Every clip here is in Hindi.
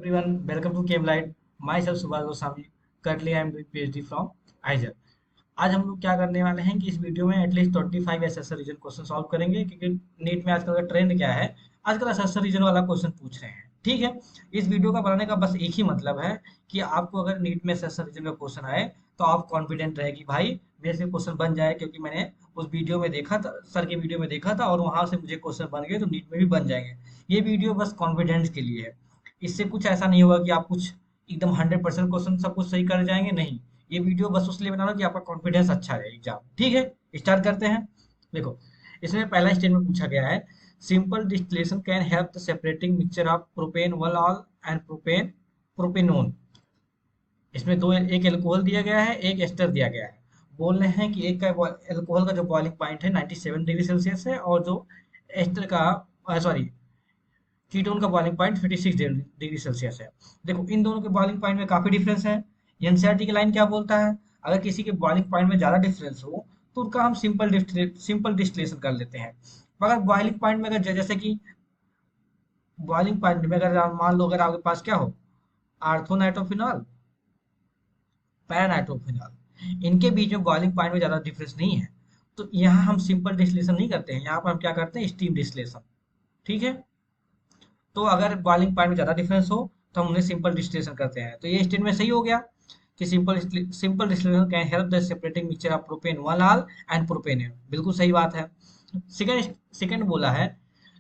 everyone, welcome to Cave Light. Myself Subhash Goswami. Currently, I am doing PhD from IJR. आज हम लोग क्या करने वाले हैं कि इस वीडियो में at least 25 SSC reason question solve करेंगे क्योंकि नीट में आजकल का ट्रेंड क्या है। आजकल एसएससी रीजन वाला क्वेश्चन पूछ रहे हैं। ठीक है। इस वीडियो का बनाने का बस एक ही मतलब है कि आपको अगर नीट में एसएससी रीजन का क्वेश्चन आए तो आप कॉन्फिडेंट रहे कि भाई मेरे से क्वेश्चन बन जाए, क्योंकि मैंने उस वीडियो में देखा था, सर के वीडियो में देखा था और वहां से मुझे क्वेश्चन बन गए तो नीट में भी बन जाएंगे। ये वीडियो बस कॉन्फिडेंस के लिए है। इससे कुछ ऐसा नहीं होगा कि आप कुछ एकदम 100% क्वेश्चन सब कुछ सही कर जाएंगे, नहीं। ये वीडियो बस उसलिए बना रहा हूं कि आपका कॉन्फिडेंस अच्छा रहे एग्जाम। ठीक है, स्टार्ट करते हैं। देखो, इसमें पहला स्टेटमेंट पूछा गया है, simple distillation can help the separating mixture of propane wall and propanone. इसमें दो, एक एल्कोहल दिया गया है, एक एस्टर दिया गया है। बोल रहे हैं कि एक का एल्कोहल का जो बॉइलिंग पॉइंट है 97 डिग्री सेल्सियस है और जो एस्टर का सॉरी कीटोन का बॉइलिंग पॉइंट 56 डिग्री सेल्सियस है। देखो, इन दोनों के बॉइलिंग पॉइंट में काफी डिफरेंस है। एनसीईआरटी की लाइन क्या बोलता है, अगर किसी के बॉइलिंग पॉइंट में ज्यादा डिफरेंस हो तो उनका हम सिंपल डिस्टिलेशन कर लेते हैं। मगर बॉइलिंग पॉइंट में अगर जैसे कि बॉइलिंग पॉइंट में अगर मान लो अगर आपके पास क्या हो, आर्थो नाइट्रोफिनॉल, पैरानाइट्रोफिनॉल, इनके बीच में बॉइलिंग पॉइंट में ज्यादा डिफरेंस नहीं है, तो यहाँ हम सिंपल डिस्टिलेशन नहीं करते हैं, यहाँ पर हम क्या करते हैं, स्टीम डिस्टिलेशन। ठीक है। तो अगर बॉइलिंग पॉइंट में ज्यादा डिफरेंस हो तो हम उन्हें सिंपल डिस्टिलेशन करते हैं। तो ये स्टेटमेंट सही हो गया कि simple distillation can help the separating mixture of propane one all and propane. बिल्कुल सही बात है। सेकंड बोला है,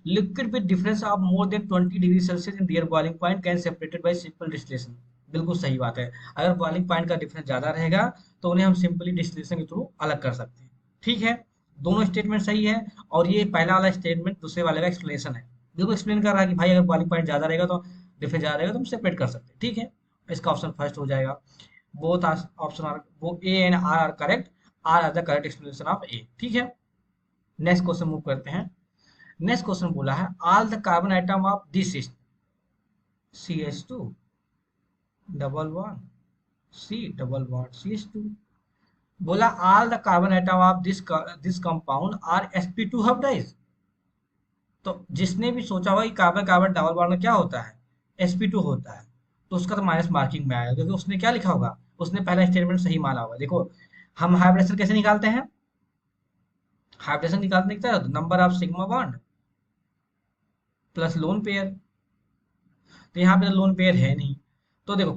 liquid with difference of more than 20 degree Celsius in their boiling point can separated by simple distillation. बिल्कुल सही बात है। अगर बॉइलिंग पॉइंट का डिफरेंस ज्यादा रहेगा तो उन्हें हम सिंपली डिस्टिलेशन के थ्रू अलग कर सकते हैं। ठीक है, दोनों स्टेटमेंट सही है। और ये पहला वाला स्टेटमेंट दूसरे वाले का एक्सप्लेनेशन है, बिल्कुल एक्सप्लेन कर रहा है कि भाई अगर बॉइलिंग पॉइंट ज्यादा रहेगा तो डिफरेंस ज्यादा रहेगा तो हम सेपरेट कर सकते हैं। ठीक है, इसका ऑप्शन फर्स्ट हो जाएगा। बोथ ऑप्शन आर, वो A and R are correct. R are the correct explanation of A. ठीक है, नेक्स्ट क्वेश्चन मूव करते हैं। नेक्स्ट क्वेश्चन बोला है, all the carbon atom of this CH2 double one C double one CH2। बोला all the carbon atom of this compound are sp2 hybridise. तो जिसने भी सोचा होगा कि कार्बन कार्बन डबल बॉन्ड में क्या होता है, sp2 होता है, तो उसका तो माइनस मार्किंग में आएगा, क्योंकि उसने क्या लिखा होगा, उसने पहला स्टेटमेंट सही माना होगा। देखो, हम हाइब्रिडेशन कैसे निकालते हैं, हाइब्रिडेशन निकालने की तरह number of sigma bond plus lone pair. तो यहाँ पे तो लोन पेयर है नहीं। तो देखो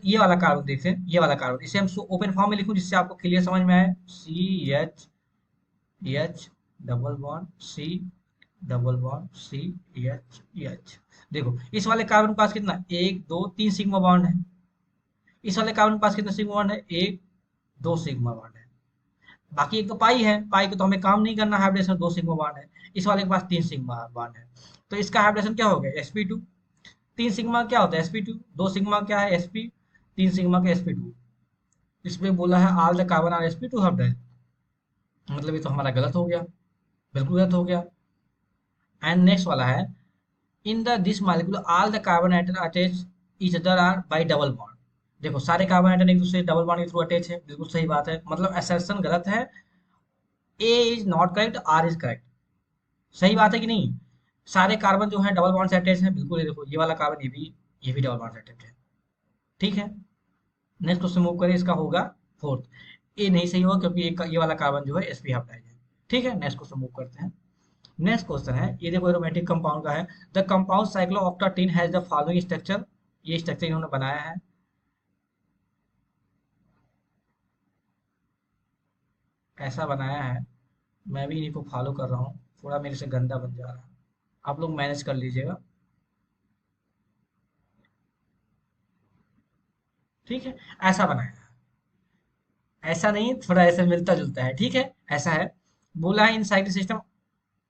ये वाला कार्बन देखते हैं, ये वाला कार्बन इसे हम ओपन फॉर्म में लिखूं जिससे आपको क्लियर समझ में आए, CH double bond C double bond CH। देखो, इस वाले कार्बन के पास कितना, एक दो तीन सिग्मा बॉन्ड है। इस वाले कार्बन के पास कितना सिग्मा बॉन्ड है, एक दो सिग्मा बॉन्ड है। बाकी एक तो पाई है, पाई को तो हमें काम नहीं करना, हाइब्रिडेशन दो सिग्मा बॉन्ड है। इस वाले के पास तीन सिग्मा बॉन्ड है, तो इसका हाइब्रिडेशन क्या हो गया, sp2। तीन सिग्मा क्या होता है, sp2। दो सिग्मा क्या है, sp। तीन सिग्मा का sp2। इसमें बोला है all the carbon are sp2 hybrid, मतलब ये तो हमारा गलत हो गया, बिल्कुल गलत हो गया। एंड नेक्स्ट वाला है, in the this molecule all the carbon atom attach each other are by double bond. देखो, सारे कार्बन एटम एक दूसरे डबल बॉन्ड के थ्रू अटैच है, बिल्कुल सही बात है, मतलब असर्शन गलत है। A is not correct, R is correct. सही बात है कि नहीं, सारे कार्बन जो है डबल बॉन्ड से अटैच है, बिल्कुल। ये देखो, ये वाला कार्बन ये भी डबल बॉन्ड से अटैच है। ठीक है, नेक्स्ट क्वेश्चन मूव करें, इसका होगा फोर्थ। ए नहीं सही होगा क्योंकि ये वाला कार्बन जो है sp हाइब्रिडाइज है। ठीक है, नेक्स्ट क्वेश्चन मूव करते हैं। नेक्स्ट क्वेश्चन है, ये देखो एरोमेटिक कंपाउंड का है, the compound cyclooctane has the following structure. ये स्ट्रक्चर इन्होंने बनाया है, ऐसा बनाया है। मैं भी इन्हीं को फॉलो कर रहा हूँ, थोड़ा मेरे से गंदा बन जा रहा है, आप लोग मैनेज कर लीजिएगा। ठीक है, ऐसा बनाया है, ऐसा नहीं, थोड़ा ऐसे मिलता जुलता है। ठीक है, ऐसा है। बोला है inside system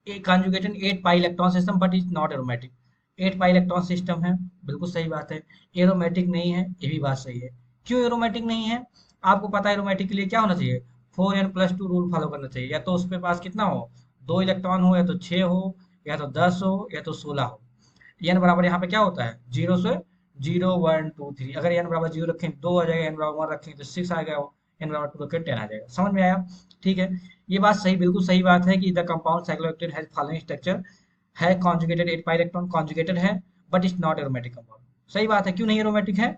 A conjugated 8 pi electron system but is not aromatic. 8 pi electron system है, बिल्कुल सही बात है। एरोमेटिक नहीं है, ये भी बात सही है। क्यों एरोमेटिक नहीं है, आपको पता है एरोमेटिक के लिए क्या होना चाहिए, 4n+2 रूल फॉलो करना चाहिए। या तो उसके पास कितना हो, दो इलेक्ट्रॉन हो, या तो 6 हो, या तो 10 हो, या तो 16 हो। एन बराबर यहाँ पे क्या होता है, जीरो से 0 1 2 3। अगर एन बराबर 0 रखें 2 आ जाएगा, एन बराबर 1 रखें तो 6 आ गया, एन बराबर 2 रखें 10 आ जाएगा। समझ में आया। ठीक है, ये बात सही, बिल्कुल सही बात है कि the compound cycloheptane has following structure, है कॉन्जुगेटेड 8 पाई इलेक्ट्रॉन, कॉन्जुगेटेड है, but it's not aromatic compound. सही बात है, क्यों नहीं एरोमेटिक है?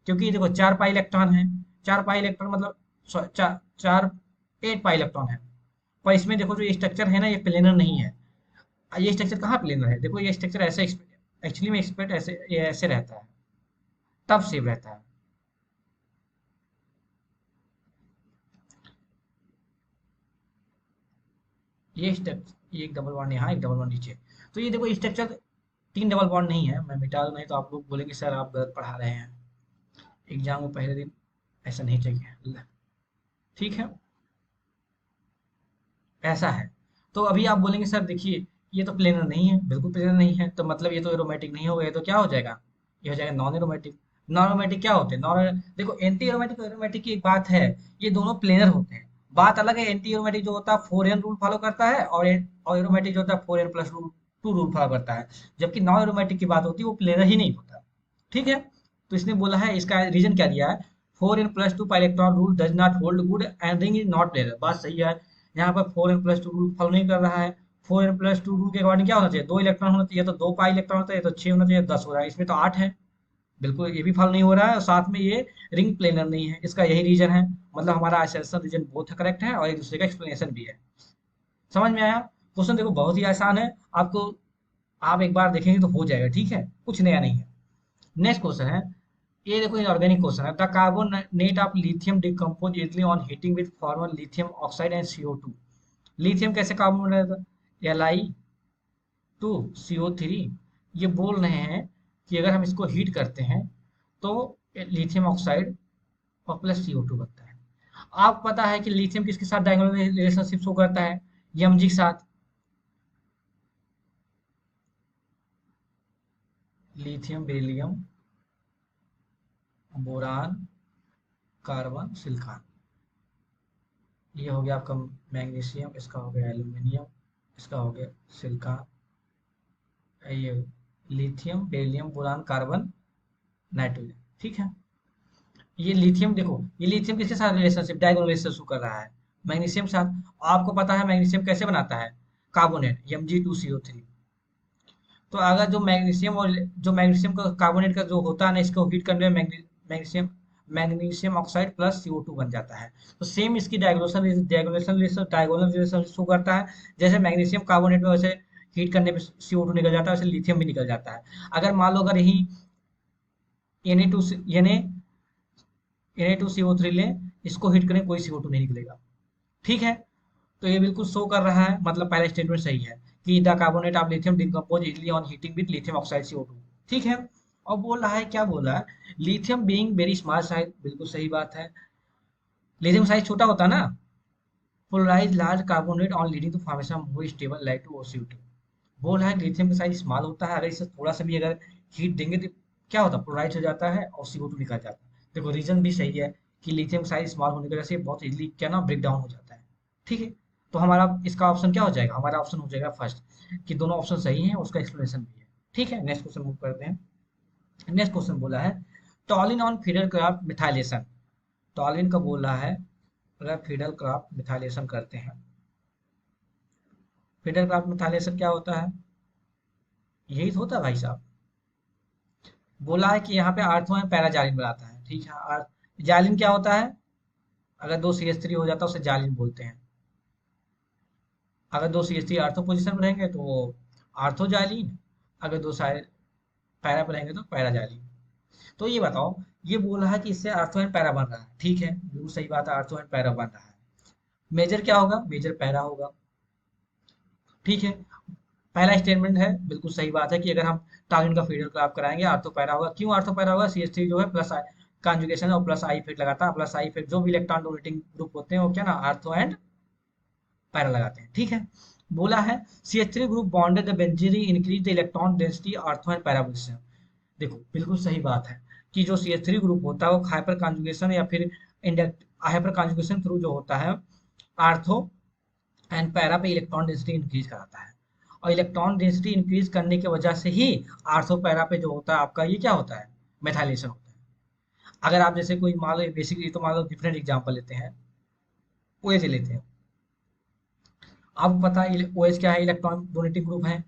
क्योंकि देखो 4 पाई इलेक्ट्रॉन है, 4 पाई इलेक्ट्रॉन मतलब चार चार 8 पाई इलेक्ट्रॉन है। पर इसमें देखो जो ये स्ट्रक्चर है ना, ये प्लेनर नहीं है। ये स्ट्रक्चर कहाँ प्लेनर है? देखो ये स्ट्रक्चर ऐसे एक्चुअली में एक्सपेक्ट ऐसे ये ऐसे रहता है, तब सेव रहता है। ये स्ट्रक्चर, ये एक डबल बॉन्ड यहाँ, एक डबल बॉन्ड नीचे। तो ये देखो स्ट्रक्चर 3 डबल बॉन्ड नहीं है। मैं मिटा दूं, नहीं तो आप लोग बोलेंगे सर आप गलत पढ़ा रहे हैं, एग्जाम में पहले दिन ऐसा नहीं चाहिए। ठीक है, ऐसा है। तो अभी आप बोलेंगे सर देखिए ये तो प्लेनर नहीं है, बिल्कुल प्लेनर नहीं है, तो मतलब ये तो एरोमेटिक नहीं होगा, ये तो क्या हो जाएगा? ये हो जाएगा नॉन एरोमेटिक। नॉन एरोमेटिक क्या होते हैं? नॉन देखो एंटी एरोमेटिक और एरोमेटिक की एक बात है, ये दोनों प्लेनर होते हैं। बात अलग है, एंटी एरोमेटिक जो होता है 4n रूल फॉलो करता है, और एरोमेटिक जो होता है 4n plus rule 2 rule follow करता है। जबकि नॉन एरोमेटिक की बात होती है वो प्लेनर ही नहीं होता। ठीक है, तो इसने बोला है, इसका रीजन क्या दिया है? 4n+2 pi electron rule does not hold good and ring is not planar. बात सही है। यहाँ पर 4n+2 रूल फॉलो नहीं कर रहा है। 4n+2 रूल के अकॉर्डिंग क्या होना चाहिए? 2 इलेक्ट्रॉन होना चाहिए, तो 2 पाई इलेक्ट्रॉन होता है, तो 6 होना चाहिए, 10 हो रहा है, इसमें तो 8 है। बिल्कुल ये भी फॉलो नहीं हो रहा है, और साथ में ये रिंग प्लेनर नहीं है। इसका यही रीजन है। मतलब हमारा असर्शन रीजन बहुत करेक्ट है, और एक दूसरे का एक्सप्लेनेशन भी है। समझ में आया? क्वेश्चन देखो बहुत ही आसान है, आपको आप एक बार देखेंगे तो हो जाएगा। ठीक है, कुछ नया नहीं है। नेक्स्ट क्वेश्चन है, ये देखो इनऑर्गेनिक क्वेश्चन है। The carbonate of lithium decompose easily on heating with formal lithium oxide and CO2। Lithium कैसे कार्बोनेट है? Li2CO3। ये बोल रहे हैं कि अगर हम इसको हीट करते हैं तो लिथियम ऑक्साइड और प्लस CO2 बनता है। आपको पता है कि लिथियम किसके साथ डायगोनल रिलेशनशिप शो करता है? Mg के साथ। Lithium beryllium boron carbon silicon. ये हो गया आपका मैग्नीशियम, इसका हो गया एल्यूमिनियम, इसका हो गया सिलिकॉन। ये lithium beryllium boron carbon nitrogen. ठीक है, ये लिथियम देखो, ये लिथियम किसके साथ रिलेशनशिप डायगोनल रिलेशनशिप कर रहा है? मैग्नीशियम के साथ। आपको पता है मैग्नीशियम कैसे बनाता है कार्बोनेट? Mg2CO3। तो अगर जो मैग्नीशियम और जो मैग्नीशियम का कार्बोनेट का जो होता है ना, इसको हीट करने में magnesium magnesium oxide plus CO2 बन जाता है। तो सेम इसकी डायगोनल रिलेशन शो करता है। जैसे मैग्नीशियम कार्बोनेट में वैसे हीट करने पे CO2 निकल जाता है, वैसे लिथियम भी निकल जाता है। अगर मान लो अगर यही Na2 Na2CO3 लें, इसको हीट करें, कोई CO2 नहीं निकलेगा। ठीक है, तो ये बिल्कुल शो कर रहा है, मतलब पहला स्टेटमेंट सही है कि the carbonate of lithium decompose easily on heating with lithium oxide CO2। ठीक है, और बोल रहा है, क्या बोल रहा है? Lithium being very small size, बिल्कुल सही बात है। लिथियम साइज छोटा होता है ना। Polarise large carbonate on leading to formation of more stable like to CO2। बोल रहा है कि लिथियम का साइज स्मॉल होता है, अगर इसे थोड़ा सा भी अगर हीट देंगे तो क्या होता है? पोलराइज हो जाता है और CO2 निकल जाता है। देखो रीजन भी सही है कि लिथियम साइज स्मॉल होने की वजह से बहुत इजीली क्या ना ब्रेक डाउन हो जाता है। ठीक है, तो हमारा इसका ऑप्शन क्या हो जाएगा? हमारा ऑप्शन हो जाएगा फर्स्ट, कि दोनों ऑप्शन सही हैं, उसका एक्सप्लेनेशन भी है। ठीक है, नेक्स्ट क्वेश्चन मूव करते हैं। नेक्स्ट क्वेश्चन बोला है टॉलिन ऑन फिडल क्राफ्ट मिथाइलेशन। टॉलिन का बोला है अगर फिडल क्राफ्ट मिथाइलेशन करते हैं। फिडल क्राफ्ट मिथाइलेशन क्या होता है? यही तो होता है भाई साहब। बोला है कि यहाँ पे आर्थो एंड पैराजालिन बनाता है। ठीक है, जालिन क्या होता है? अगर दो CH3 हो जाता है उसे जालिन बोलते हैं। अगर दो CH3 आर्थो पोजीशन में रहेंगे तो वो आर्थो जालिन, अगर दो साइड पैरा पर रहेंगे तो पैरा जालिन। तो ये बताओ, ये बोल रहा है कि इससे आर्थो एंड पैरा बन रहा है। ठीक है, बिल्कुल सही बात है, आर्थो एंड पैरा बन रहा है। मेजर क्या होगा? मेजर पैरा होगा। ठीक है, पहला स्टेटमेंट है, बिल्कुल सही बात है कि अगर हम टार्गेट का फीडर क्राफ्ट कराएंगे आर्थो पैरा होगा। क्यों आर्थो पैरा होगा? CH3 जो है प्लस आई कॉन्जुगेशन और प्लस आई इफेक्ट लगाता है। प्लस आई इफेक्ट जो भी इलेक्ट्रॉन डोनेटिंग ग्रुप होते हैं वो क्या ना आर्थो एंड पैरा लगाते हैं। ठीक है, बोला है CH3 group bonded the benzene increase the electron density ortho and para position. देखो बिल्कुल सही बात है कि जो CH3 ग्रुप होता है वो हाइपर कॉन्जुगेशन या फिर इंडक्ट हाइपर कॉन्जुगेशन थ्रू जो होता है आर्थो एंड पैरा पे इलेक्ट्रॉन डेंसिटी इंक्रीज कराता है। और इलेक्ट्रॉन डेंसिटी इंक्रीज करने की वजह से ही आर्थो पैरा पे जो होता है आपका ये क्या होता है? मेथाइलेशन होता है। अगर आप जैसे कोई मान लो बेसिकली, तो मान लो डिफरेंट एग्जांपल लेते हैं, OH लेते हैं। आपको पता है OH क्या है? इलेक्ट्रॉन डोनेटिंग ग्रुप है।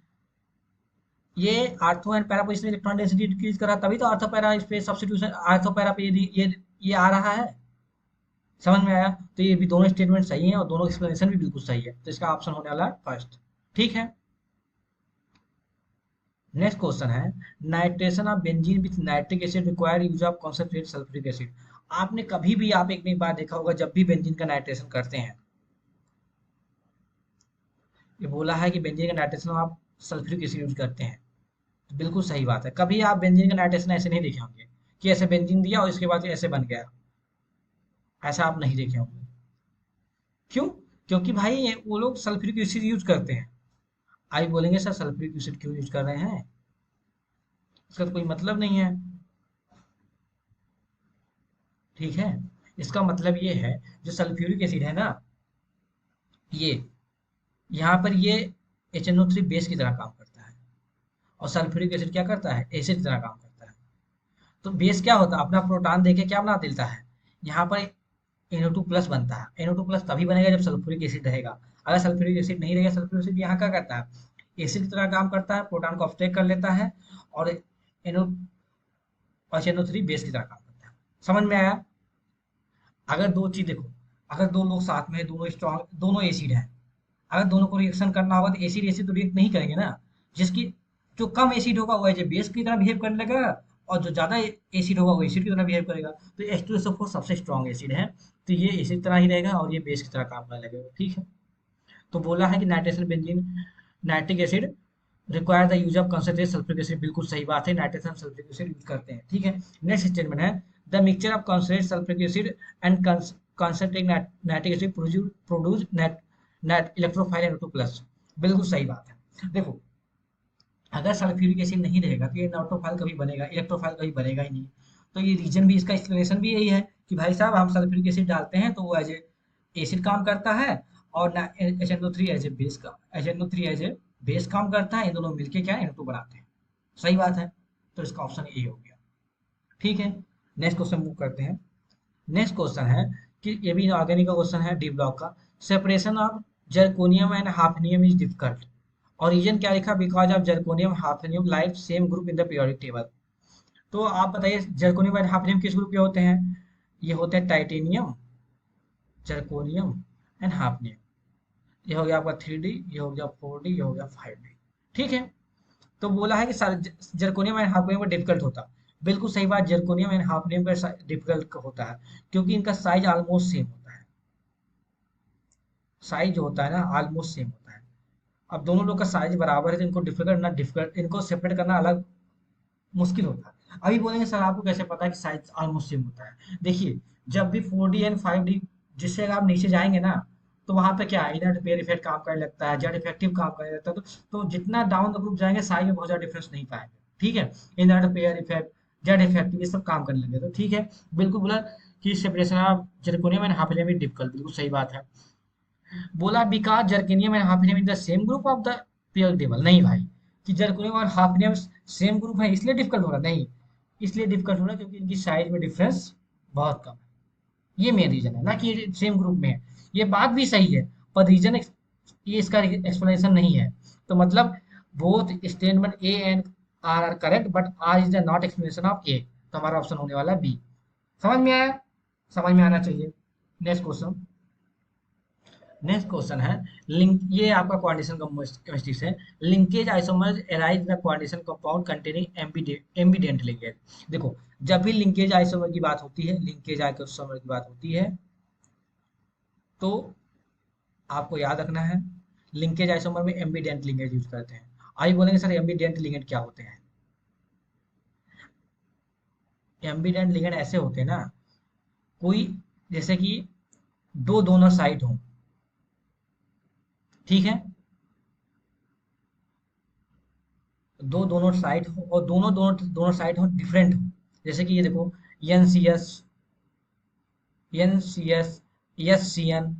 ये आर्थो एंड पैरा पोजीशन में इलेक्ट्रॉन डेंसिटी डिक्रीज कर रहा है, तभी तो आर्थो पैरा इस पे सब्स्टिट्यूशन, आर्थो पैरा पे ये आ रहा है। समझ में आया? तो ये भी दोनों स्टेटमेंट सही है और दोनों एक्सप्लेनेशन भी बिल्कुल सही है, तो इसका ऑप्शन होने वाला है फर्स्ट। ठीक है। नेक्स्ट क्वेश्चन है, nitration of benzene with nitric acid require use of concentrate sulphuric acid. आपने कभी भी, आप एक बार देखा होगा, जब भी बेंजीन का नाइट्रेशन करते हैं, ये बोला है कि बेंजीन का नाइट्रेशन आप सल्फ्यूरिक एसिड यूज करते हैं, तो बिल्कुल सही बात है। कभी आप बेंजीन का नाइट्रेशन ऐसे नहीं देखे होंगे कि ऐसे बेंजीन दिया और इसके बाद ऐसे बन गया, ऐसा आप नहीं देखे होंगे। क्यों? क्योंकि भाई वो लोग सल्फ्यूरिक एसिड यूज करते हैं। आई बोलेंगे सर सल्फ्यूरिक एसिड क्यों यूज कर रहे हैं, इसका तो कोई मतलब नहीं है। ठीक है। इसका मतलब ये है, जो सल्फ्यूरिक एसिड है ना, ये यहाँ पर ये HNO3 बेस की तरह काम करता है, और सल्फ्यूरिक एसिड क्या करता है, एसिड की तरह काम करता है। तो बेस क्या होता है, अपना प्रोटॉन देके क्या बना देता है, यहाँ पर NO2 प्लस बनता है। NO2 प्लस तभी बनेगा जब सल्फ्यूरिक एसिड रहेगा। अगर सल्फ्यूरिक एसिड नहीं रहेगा, सल्फ्यूरिक एसिड यहाँ क्या करता है, एसिड की तरह काम करता है, प्रोटॉन को अपटेक कर लेता है, और NO HNO3 बेस की तरह काम करता है। समझ में आया? अगर दो चीज देखो, अगर दो लोग साथ में हैं, दोनों स्ट्रॉन्ग, दोनों एसिड हैं, अगर दोनों को रिएक्शन करना होगा तो एसिड एसिड तो रिएक्ट नहीं करेंगे ना। जिसकी जो कम एसिड होगा वो एज ए बेस की तरह बिहेव करने लगेगा, और जो ज्यादा एसिड होगा वो एसिड की तरह बिहेव करेगा। तो H2SO4 सबसे स्ट्रॉन्ग एसिड है, तो ये एसिड तरह ही रहेगा और ये बेस की तरह काम करने लगेगा। ठीक है। तो बोला है कि nitration benzene nitric acid require the use of concentrate sulphuric acid, बिल्कुल सही बात है, नाइट्रेशन सल्फ्यूरिक एसिड यूज करते हैं। ठीक है। नेक्स्ट स्टेटमेंट है, the mixture of concentrate sulphuric acid and concentrate nitric acid produce net net electrophile NO2 plus. बिल्कुल सही बात है। देखो, अगर सल्फ्यूरिक एसिड नहीं रहेगा तो ये नाइट्रोफाइल कभी बनेगा, इलेक्ट्रोफाइल कभी बनेगा ही नहीं। तो ये रीजन भी, इसका एक्सप्लेनेशन भी यही है कि भाई साहब हम सल्फ्यूरिक एसिड डालते हैं तो वो एज ए एसिड काम करता है, और HNO3 एज ए बेस का, HNO3 एज ए बेस काम करता है, इन दोनों मिलके क्या NO2 बनाते हैं। सही बात है। तो इसका ऑप्शन ए हो गया। ठीक है। नेक्स्ट क्वेश्चन मूव करते हैं। नेक्स्ट क्वेश्चन है कि ये भी ऑर्गेनिक का क्वेश्चन है, डी ब्लॉक का। Separation of zirconium and hafnium is difficult. और रीजन क्या लिखा, because of zirconium hafnium like same group in the periodic table. तो आप बताइए, जर्कोनियम एंड हाफनियम किस ग्रुप के होते हैं? ये होते हैं टाइटेनियम, जर्कोनियम एंड हाफनियम। ये हो गया आपका 3D, ये हो गया 4D, ये हो गया 5D। ठीक है। तो बोला है कि जर्कोनियम एंड हाफनियम का डिफिकल्ट होता। बिल्कुल सही बात, जर्कोनियम एंड हाफनियम का डिफिकल्ट होता है, क्योंकि इनका साइज ऑलमोस्ट सेम होता है। साइज जो होता है ना, ऑलमोस्ट सेम होता है। अब दोनों लोग का साइज बराबर है तो इनको डिफिकल्ट, इनको सेपरेट करना अलग मुश्किल होता है। अभी बोलेंगे सर आपको कैसे पता है कि साइज ऑलमोस्ट सेम होता है? देखिए, जब भी 4D एंड 5D, जिससे अगर आप नीचे जाएंगे ना, तो वहां पे क्या है, इनर्ट पेयर इफेक्ट काम करने लगता है, जेड इफेक्टिव काम करने लगता है। तो जितना डाउन द ग्रुप जाएंगे साइज में बहुत ज्यादा डिफरेंस नहीं पाएंगे। ठीक है। Inert pair effect, Z effective, ये सब काम करने लगे। तो ठीक है, बिल्कुल बोला कि separation of zirconium and hafnium is difficult, बिल्कुल सही बात है। बोला because zirconium and hafnium in the same group of the periodic table. नहीं भाई, कि जर्कोनियम और हाफनियम सेम ग्रुप है इसलिए डिफिकल्ट हो रहा, नहीं। इसलिए डिफिकल्ट हो रहा है क्योंकि इनकी साइज में डिफरेंस बहुत कम है। ये मेन रीजन है, ना कि ये सेम ग्रुप में है। ये बात भी सही है, पर रीजन ये इसका एक्सप्लेनेशन नहीं है। तो मतलब both statement A and R are correct, but R is the not explanation of A. तो हमारा ऑप्शन होने वाला बी। समझ में आया? समझ में आना चाहिए। Next question. नेक्स्ट क्वेश्चन है, लिंक, ये आपका क्वांटिशन केमिस्ट्री से। Linkage isomers arise in the coordination compound containing ambident linkage. देखो, जब भी लिंकेज आइसोमर की बात होती है, लिंकेज आइसोमर की बात होती है, तो आपको याद रखना है, लिंकेज आइसोमर में एम्बीडेंट लिंकेज यूज करते हैं। आइए बोलेंगे सर एम्बीडेंट लिंकेज क्या होते हैं? एम्बीडेंट लिंकेज ऐसे होते हैं ना, कोई, जैसे कि दो दोनों साइड हो, ठीक है, दो दोनों साइड हो, और दोनों दोनों दोनों साइड हो डिफरेंट हो। जैसे कि ये देखो, N C S, N C S, S C N,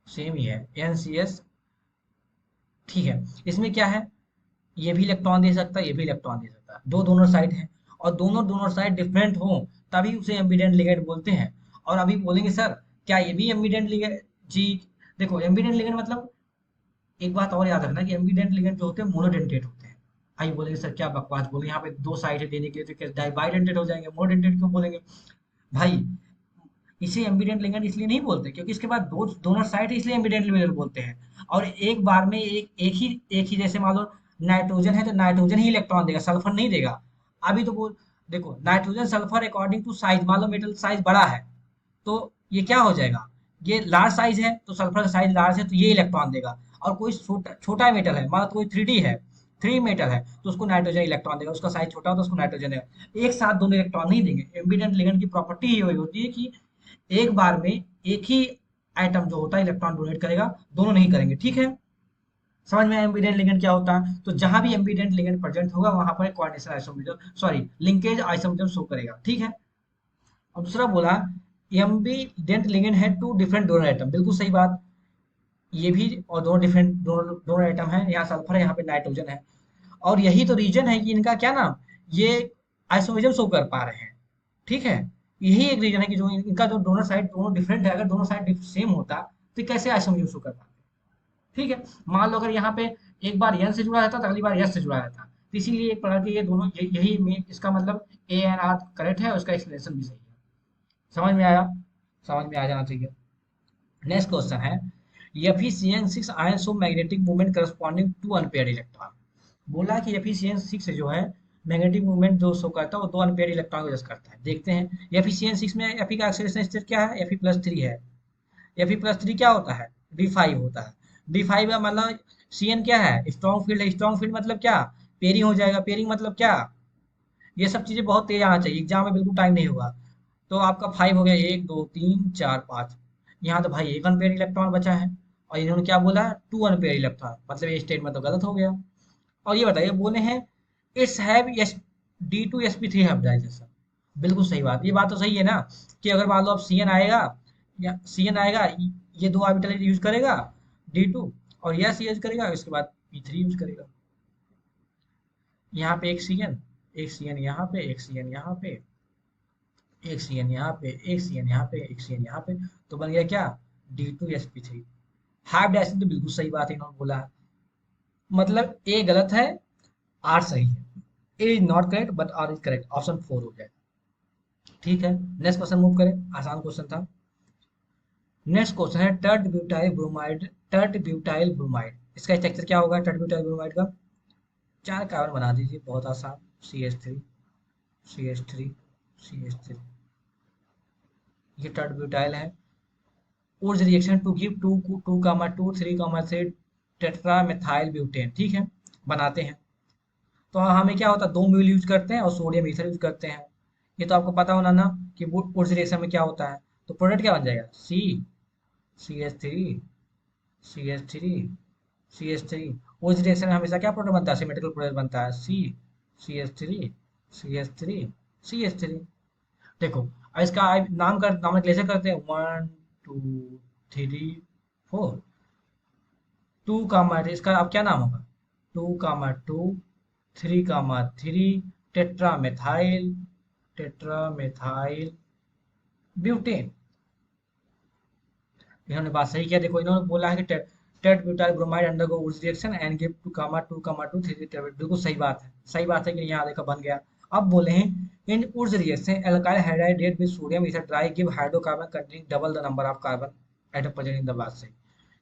same ही है, एन सी एस। ठीक है। इसमें क्या है, ये भी इलेक्ट्रॉन दे सकता है, ये भी इलेक्ट्रॉन दे सकता है, दो दोनों साइड हैं, और दोनों दोनों साइड डिफरेंट हो, तभी उसे एम्बीडेंट लिगेंड बोलते हैं। और अभी बोलेंगे सर क्या ये भी एम्बीडेंट लिगेंड? जी, देखो एम्बीडेंट लिगेंड मतलब, एक बात और याद रखना कि एम्बीडेंट लिगेंड जो होते हैं मोनोडेंटेट होते हैं। आई बोलेंगे सर क्या बकवास बोले, यहाँ पे दो साइड है देने के लिए, तो क्या बाइडेंटेड हो जाएंगे, मोडेंटेड क्यों बोलेंगे भाई? इसे एम्बीडेंट लिगेंड इसलिए नहीं बोलते क्योंकि इसके बाद दो दोनों साइड है, इसलिए एम्बीडेंट लिगेंड बोलते हैं। और एक बार में एक ही जैसे मान लो नाइट्रोजन है तो नाइट्रोजन ही इलेक्ट्रॉन देगा, सल्फर नहीं देगा। अभी तो वो देखो nitrogen sulphur according to size, मान लो मेटल साइज बड़ा है तो ये क्या हो जाएगा, ये लार्ज साइज है तो सल्फर का साइज लार्ज है तो ये इलेक्ट्रॉन देगा। और कोई छोटा छोटा मेटल है, मान लो कोई 3D है, थ्री मेटल है तो उसको नाइट्रोजन इलेक्ट्रॉन देगा, उसका साइज छोटा होता है उसको नाइट्रोजन देगा। एक साथ दोनों इलेक्ट्रॉन नहीं देंगे। एम्बीडेंट लिगेंड की प्रॉपर्टी ही वही होती है कि एक बार में एक ही आइटम जो होता है इलेक्ट्रॉन डोनेट करेगा, दोनों नहीं करेंगे। ठीक है, समझ में आया एम्बीडेंट लिगेंड क्या होता है? तो जहां भी एम्बीडेंट लिगेंड प्रेजेंट होगा वहां पर coordination isomerism, sorry linkage isomerism show करेगा। ठीक है, और दूसरा बोला एम्बीडेंट लिगेंड है टू डिफरेंट डोनर आइटम, बिल्कुल सही बात। ये भी, और दोनों डिफरेंट दोनों आइटम है, यहाँ सल्फर है यहाँ पे नाइट्रोजन है। और यही तो रीजन है कि इनका क्या नाम, ये आइसोमरिज्म शो कर पा रहे हैं। ठीक है, यही एक रीजन है कि जो इनका जो डोनर साइड दोनों डिफरेंट है, अगर दोनों साइड सेम होता तो कैसे आइसोमरिज्म शो कर पाते? ठीक है, मान लो अगर यहाँ पे एक बार एन से जुड़ा रहता तो अगली बार एस से जुड़ा रहता, तो इसीलिए एक प्रकार के ये दोनों यही इसका मतलब ए एन आर करेक्ट है, और उसका एक्सप्लेनेशन भी सही है। समझ में आया? समझ में आ जाना चाहिए। नेक्स्ट क्वेश्चन है Fe6 ion show magnetic movement corresponding to unpaired electron. बोला कि Fe6 जो है मैग्नेटिक मूवमेंट जो शो करता है वो दो अनपेयर्ड इलेक्ट्रॉन को जस्ट करता है। देखते हैं Fe6 में Fe का एक्सेलरेशन स्टेट क्या है, Fe+3 है। Fe+3 क्या होता है, D5 होता है। D5 का मतलब Cn क्या है, स्ट्रॉन्ग फील्ड है। स्ट्रॉन्ग फील्ड मतलब क्या, पेयरिंग हो जाएगा। पेयरिंग मतलब क्या, ये सब चीजें बहुत तेज आना चाहिए, एग्जाम में बिल्कुल टाइम नहीं होगा। तो आपका 5 हो गया, 1 2 3 4 5। यहाँ तो भाई एक अनपेयर इलेक्ट्रॉन बचा है, और इन्होंने क्या बोला, टू अनपेयर इलेक्ट्रॉन, मतलब ये स्टेटमेंट तो गलत हो गया। और ये बताइए बोले हैं it's have S D2sp3 hybridisation, बिल्कुल सही बात। ये बात तो सही है ना कि अगर मान लो अब सी एन आएगा, या सी एन आएगा, ये दो ऑर्बिटल यूज करेगा D2, और यह सी यूज करेगा, उसके बाद P3 यूज करेगा। यहाँ पे एक सी एन यहाँ पे, एक सी एन यहाँ पे, एक सी एन यहाँ पे, एक सी एन यहाँ पे, एक सी एन यहाँ पे, तो बन गया क्या, D2sp3। हाफ डैशिंग तो बिल्कुल सही बात है, इन्होंने बोला है। मतलब ए गलत है, आर सही है। A is not correct but R is correct, option 4 हो जाए। ठीक है, नेक्स्ट क्वेश्चन मूव करें, आसान क्वेश्चन था। नेक्स्ट क्वेश्चन है टर्ट ब्यूटाइल ब्रोमाइड, इसका स्ट्रक्चर क्या होगा टर्ट ब्यूटाइल ब्रोमाइड का? चार कार्बन बना दीजिए, बहुत आसान। CH3 CH3 CH3, ये टर्ट ब्यूटाइल है। Wurtz reaction to give 2 2 3 tetra methyl butane. ठीक है, बनाते हैं। तो हमें क्या होता है, दो म्यूल यूज करते हैं और सोडियम ईथर यूज करते हैं। ये तो आपको पता होना ना कि उर्ज रिएक्शन में क्या होता है। तो प्रोडक्ट क्या बन जाएगा, सी सी एच थ्री उर्ज रिएक्शन में हमेशा क्या प्रोडक्ट बनता है, सिमेट्रिकल प्रोडक्ट बनता है, सी एच थ्री देखो, अब इसका नाम कैसे करते हैं, 1 2 3 4, 2 इसका अब क्या नाम होगा, 2 2 3 3 टेट्रामेथाइल टेट्रामेथाइल ब्यूटेन। इन्होंने बात सही किया, देखो इन्होंने बोला है कि टेट butyl bromide undergo urge reaction and give 2 2 3 बिल्कुल सही बात है, सही बात है कि यहाँ देखो बन गया। अब बोले हैं in Wurtz reaction alkyl hydride rate with sodium ether try give hydrocarbon containing double the number of carbon atom present in the बात से।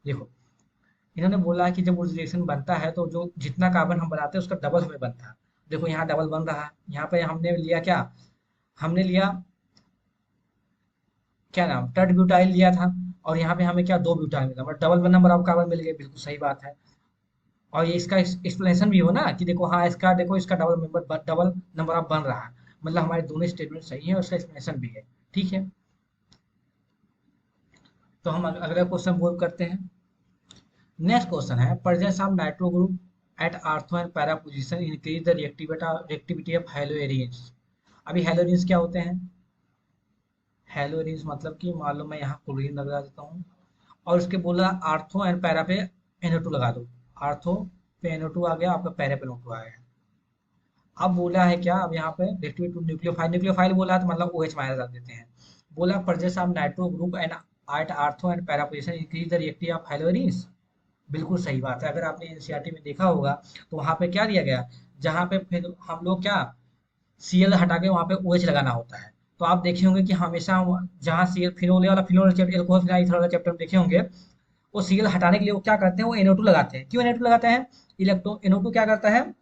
देखो इन्होंने बोला है कि जब उर्ज रिएक्शन बनता है तो जो जितना कार्बन हम बनाते हैं उसका डबल हमें बनता है। देखो यहाँ डबल बन रहा है, यहाँ पे हमने लिया क्या, हमने लिया क्या नाम, टर्ट ब्यूटाइल लिया था, और यहाँ पे हमें क्या, दो ब्यूटाइल मिला, but double number of carbon मिल गए, बिल्कुल सही बात है। और ये इसका एक्सप्लेनेशन भी हो ना कि देखो, हाँ इसका देखो, इसका डबल नंबर ऑफ बन रहा है, मतलब हमारे दोनों स्टेटमेंट सही है और इसका एक्सप्लेनेशन भी है। ठीक है, तो हम अगला क्वेश्चन मूव करते हैं। नेक्स्ट क्वेश्चन है presence of nitro group at ortho and para position increase the reactivity of haloarenes. अभी हेलोएरिन्स क्या होते हैं, हेलोएरिन्स मतलब कि मान लो मैं यहाँ क्लोरीन लगा देता हूँ, और उसके बोला आर्थो एंड पैरा पे NO2 लगा दो। आर्थो पे NO2 आ गया, आपका पैरा पे NO2 आ गया। अब बोला है क्या, अब यहाँ पे रिएक्टिविटी टू न्यूक्लियोफाइल, न्यूक्लियोफाइल बोला है तो मतलब OH माइनस डाल देते हैं। बोला presence of nitro group and at ortho and para position increase the reactivity of haloarenes, बिल्कुल सही बात है। अगर आपने एनसीईआरटी में देखा होगा तो वहां पे क्या दिया गया, जहाँ पे फिर हम लोग क्या सीएल हटा के वहाँ पे ओएच लगाना होता है। तो आप देखे होंगे कि हमेशा जहाँ सीएल फिनोल वाला phenol chapter alcohol phenyl ether वाला चैप्टर में देखे होंगे, वो सीएल हटाने के लिए वो क्या करते हैं, वो NO2 लगाते हैं। क्यों NO2 लगाते हैं? इलेक्ट्रो NO2 क्या करता है,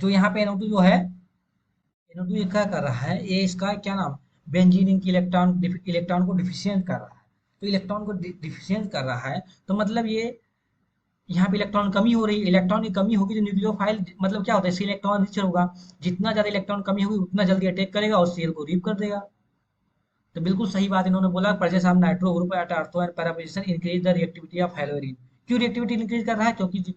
जो यहाँ पे NO2 जो है, NO2 ये क्या कर रहा है, ये इसका क्या नाम, बेंजीन की इलेक्ट्रॉन को डिफिशियंट कर रहा है। तो इलेक्ट्रॉन को डिफिशियंट कर रहा है, तो मतलब ये यहाँ पे इलेक्ट्रॉन कमी हो रही है। इलेक्ट्रॉन की कमी होगी तो न्यूक्लियोफाइल मतलब क्या होता है, सी इलेक्ट्रॉन रिच होगा। जितना ज्यादा इलेक्ट्रॉन कमी होगी उतना जल्दी अटैक करेगा और सीएल को रीप कर देगा। तो बिल्कुल सही बात इन्होंने बोला, presence of nitro group at ortho and para position increase the reactivity of haloarene. क्यों रिएक्टिविटी इंक्रीज कर रहा है? क्योंकि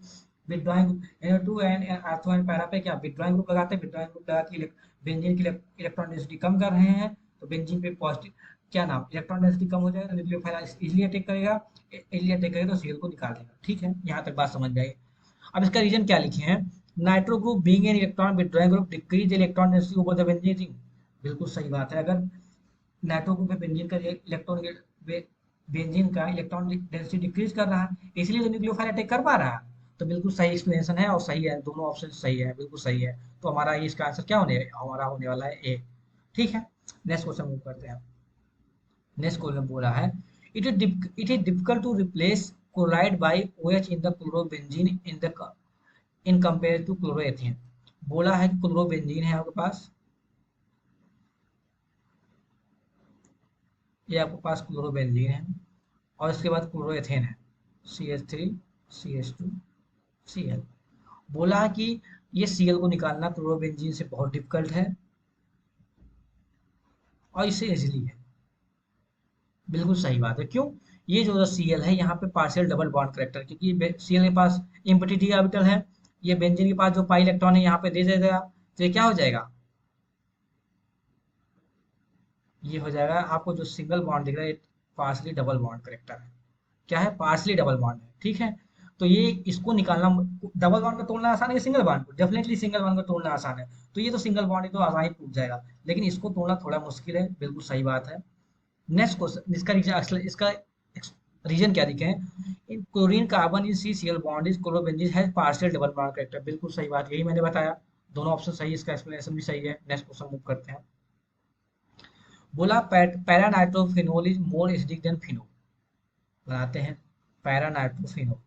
withdrawing NO2 and ortho and para पे क्या विड्रॉइंग ग्रुप लगाते हैं, विड्रॉइंग ग्रुप लगा के बेंजीन की इलेक्ट्रॉन डेंसिटी कम कर रहे हैं। तो बेंजीन पे पॉजिटिव क्या नाम, इलेक्ट्रॉन डेंसिटी कम हो जाएगा तो न्यूक्लियोफाइल इजीली अटैक करेगा, इजीली अटैक करेगा तो सीएल को निकाल देगा। ठीक है, यहाँ तक बात समझ में आई। अब इसका रीजन क्या लिखे हैं, nitro group being an electron withdrawing group decrease electron density over the benzene ring. बिल्कुल सही बात है। अगर नाइट्रो ग्रुप में बेंजीन का इलेक्ट्रॉन डेंसिटी डिक्रीज कर रहा है, इसलिए तो न्यूक्लियोफाइल अटैक कर पा रहा है। तो बिल्कुल सही एक्सप्लेनेशन है और सही है, दोनों ऑप्शन सही है, बिल्कुल सही है। तो हमारा ये इसका आंसर क्या होने हमारा होने वाला है ए। ठीक है, नेक्स्ट क्वेश्चन मूव करते हैं। नेक्स्ट क्वेश्चन बोला है, it is difficult to replace chloride by OH in the chlorobenzene in compare to chloroethane. बोला है कि क्लोरोबेंजीन है आपके पास, ये आपके पास क्लोरोबेंजीन है और इसके बाद क्लोरोएथेन है, CH3CH2Cl। बोला है कि ये Cl को निकालना क्लोरोबेंजीन से बहुत डिफिकल्ट है और इससे इजीली है। बिल्कुल सही बात है। क्यों? ये जो Cl है यहाँ पे पार्शियल डबल बॉन्ड करेक्टर, क्योंकि Cl के पास एम्प्टी डी ऑर्बिटल है, ये बेंजीन के पास जो पाई इलेक्ट्रॉन है यहाँ पे दे देगा, तो ये क्या हो जाएगा, ये हो जाएगा आपको जो सिंगल बॉन्ड दिख रहा है, पार्शली डबल बॉन्ड करेक्टर है। क्या है, पार्शली डबल बॉन्ड है। ठीक है, तो ये इसको निकालना, डबल बॉन्ड को तोड़ना आसान है, सिंगल बॉन्ड को डेफिनेटली सिंगल बॉन्ड को तोड़ना आसान है। तो ये तो सिंगल बॉन्ड है तो आसान ही टूट जाएगा, लेकिन इसको तोड़ना थोड़ा मुश्किल है। बिल्कुल सही बात है। नेक्स्ट क्वेश्चन, इसका रीजन क्या दिखे हैं, in chlorine carbon in CCl bond is chlorobenzene has partial double bond character. बिल्कुल सही बात, यही मैंने बताया, दोनों ऑप्शन सही है, इसका एक्सप्लेनेशन भी सही है। नेक्स्ट क्वेश्चन मूव करते हैं। बोला para nitrophenol is more acidic then phenol. बनाते हैं पैरा नाइट्रोफिनोल।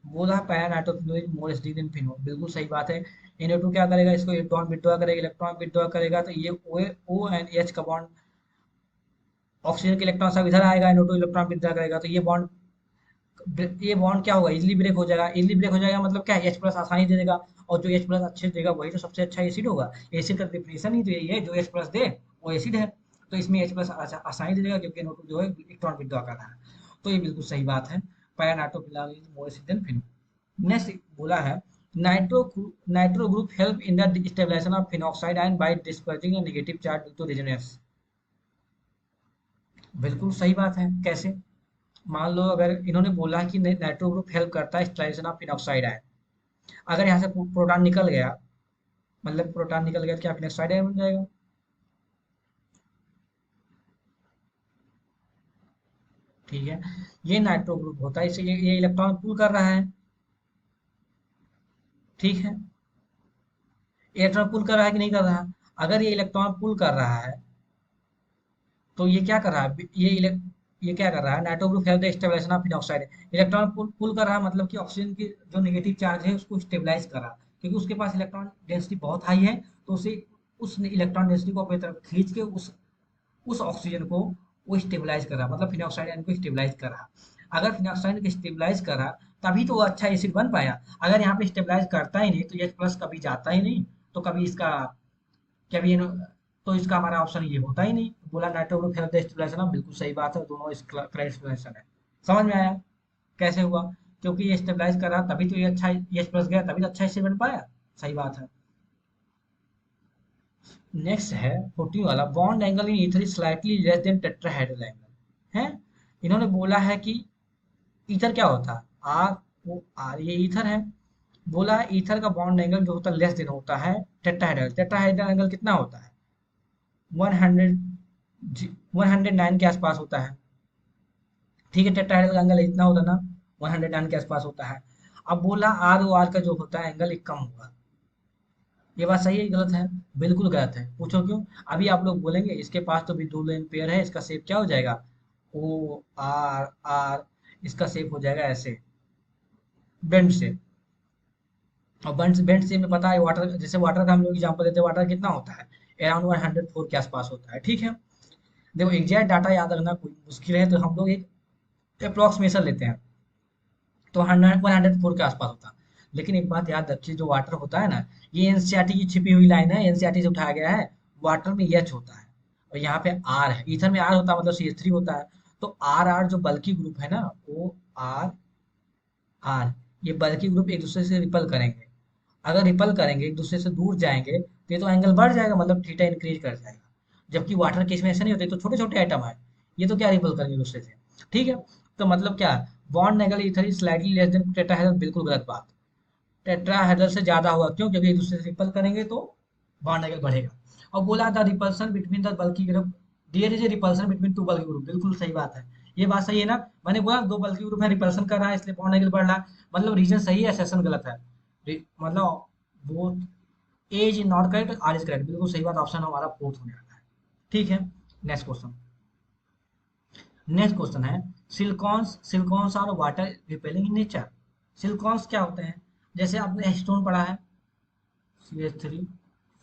बोला para nitrophenol is more acidic then phenol. बिल्कुल सही बात है। NO2 क्या करेगा, इसको इलेक्ट्रॉन विड्रॉ करेगा, तो ये O एंड H का बॉन्ड, ऑक्सीजन के इलेक्ट्रॉन सब इधर आएगा, NO2 इलेक्ट्रॉन विड्रॉ करेगा, तो ये बॉन्ड क्या होगा, इजिली ब्रेक हो जाएगा। इजिली ब्रेक हो जाएगा मतलब क्या है, H प्लस आसानी दे देगा, और जो H प्लस अच्छे से देगा वही तो सबसे अच्छा एसिड होगा। एसिड का डिफिनेशन ही तो यही है, जो H प्लस दे वो एसिड है। तो इसमें H प्लस आसानी दे देगा क्योंकि NO2 जो है इलेक्ट्रॉन विड्रॉ कर रहा है। तो ये बिल्कुल सही बात है, para nitrophenol is more acid than phenol. Next बोला है, nitro nitro group help in the stabilisation of phenoxide ion by dispersing a negative charge due to resonance. बिल्कुल सही बात है। कैसे? मान लो अगर इन्होंने बोला कि नाइट्रो ग्रुप हेल्प करता है स्टेबलाइजेशन ऑफ फिनॉक्साइड आयन, अगर यहाँ से प्रोटॉन निकल गया, मतलब प्रोटॉन निकल गया तो क्या फिनॉक्साइड आयन बन जाएगा। ठीक है, ये नाइट्रो ग्रुप होता है, इसे ये इलेक्ट्रॉन पुल कर रहा है। ठीक है, इलेक्ट्रॉन पुल कर रहा है कि नहीं कर रहा है? अगर ये इलेक्ट्रॉन पुल कर रहा है तो ये क्या कर रहा है, ये क्या कर रहा है, nitro group help the stabilisation of phenoxide. Electron pull कर रहा है मतलब कि ऑक्सीजन की जो नेगेटिव चार्ज है उसको स्टेबलाइज कर रहा है, क्योंकि उसके पास इलेक्ट्रॉन डेंसिटी बहुत हाई है, तो उसे उस इलेक्ट्रॉन डेंसिटी को अपनी तरफ खींच के उस ऑक्सीजन को वो स्टेबलाइज कर रहा, मतलब फिनॉक्साइड आयन को स्टेबलाइज कर रहा। अगर फिनॉक्साइड को स्टेबलाइज कर रहा तभी तो वो अच्छा एसिड बन पाया। अगर यहाँ पे स्टेबलाइज करता ही नहीं तो H प्लस कभी जाता ही नहीं, तो कभी इसका कभी तो इसका हमारा ऑप्शन ये होता ही नहीं। बोला nitro group help the stabilisation, बिल्कुल सही बात है, दोनों इस करेक्ट एक्सप्लेनेशन है। समझ में आया कैसे हुआ? क्योंकि ये स्टेबलाइज कर रहा तभी तो ये अच्छा H प्लस गया, तभी तो अच्छा एसिड बन पाया। सही बात है। नेक्स्ट है 14 वाला, bond angle in ether is slightly less than tetrahedral angle है। इन्होंने बोला है कि ईथर क्या होता है, R O R, ये ईथर है। बोला है ईथर का बॉन्ड एंगल जो होता है लेस देन होता है टेट्राहेड्रल। टेट्राहेड्रल एंगल कितना होता है, 100 109 के आसपास होता है। ठीक है, टेट्राहेड्रल का एंगल इतना होता है ना, 109 के आसपास होता है। अब बोला आर ओ आर का जो होता है एंगल एक कम होगा। ये बात सही है कि गलत है? बिल्कुल गलत है। पूछो क्यों? अभी आप लोग बोलेंगे इसके पास तो भी दो लेन पेयर है, इसका शेप क्या हो जाएगा, ओ आर आर, इसका शेप हो जाएगा ऐसे, बेंड शेप। और बेंड बेंड शेप में पता है वाटर, जैसे वाटर का हम लोग एग्जांपल देते हैं, वाटर कितना होता है, अराउंड 104 के आसपास होता है। ठीक है, देखो एग्जैक्ट डाटा याद रखना कोई मुश्किल है, तो हम लोग एक अप्रोक्सीमेशन लेते हैं, तो 104 के आसपास होता है। लेकिन एक बात याद रखिए, जो वाटर होता है ना, ये एनसीईआरटी की छिपी हुई लाइन है, एनसीईआरटी से उठाया गया है। वाटर में एच होता है और यहाँ पे आर है, ईथर में आर होता है, मतलब CH3 होता है। तो आर आर जो बल्कि ग्रुप है ना, वो आर आर, ये बल्कि ग्रुप एक दूसरे से रिपल करेंगे। अगर रिपल करेंगे, एक दूसरे से दूर जाएंगे, तो ये तो एंगल बढ़ जाएगा, मतलब थीटा इंक्रीज कर जाएगा। जबकि वाटर केस में ऐसा नहीं होता, ये तो छोटे छोटे आइटम है, ये तो क्या रिपल करेंगे एक दूसरे से। ठीक है, तो मतलब क्या, bond angle ether is slightly less than tetrahedral, बिल्कुल गलत बात। टेट्राहेड्रल से ज्यादा होगा, क्यों? क्योंकि एक दूसरे से रिपल करेंगे तो बॉन्ड एंगल बढ़ेगा। और बोला था repulsion between the bulky group, there is a repulsion between two bulky group, बिल्कुल सही बात है। ये बात सही है ना, मैंने बोला दो बल्कि ग्रुप है, रिपल्सन कर रहा है, इसलिए बॉन्ड एंगल बढ़ रहा है। मतलब रीजन सही है, सेशन गलत है। मतलब both A is not correct, R is correct, बिल्कुल सही बात, ऑप्शन हमारा फोर्थ होने वाला है। ठीक है, नेक्स्ट क्वेश्चन। नेक्स्ट क्वेश्चन है, silicones silicones are water repelling in nature. Silicones क्या होते हैं? जैसे आपने स्टोन पढ़ा है, CH3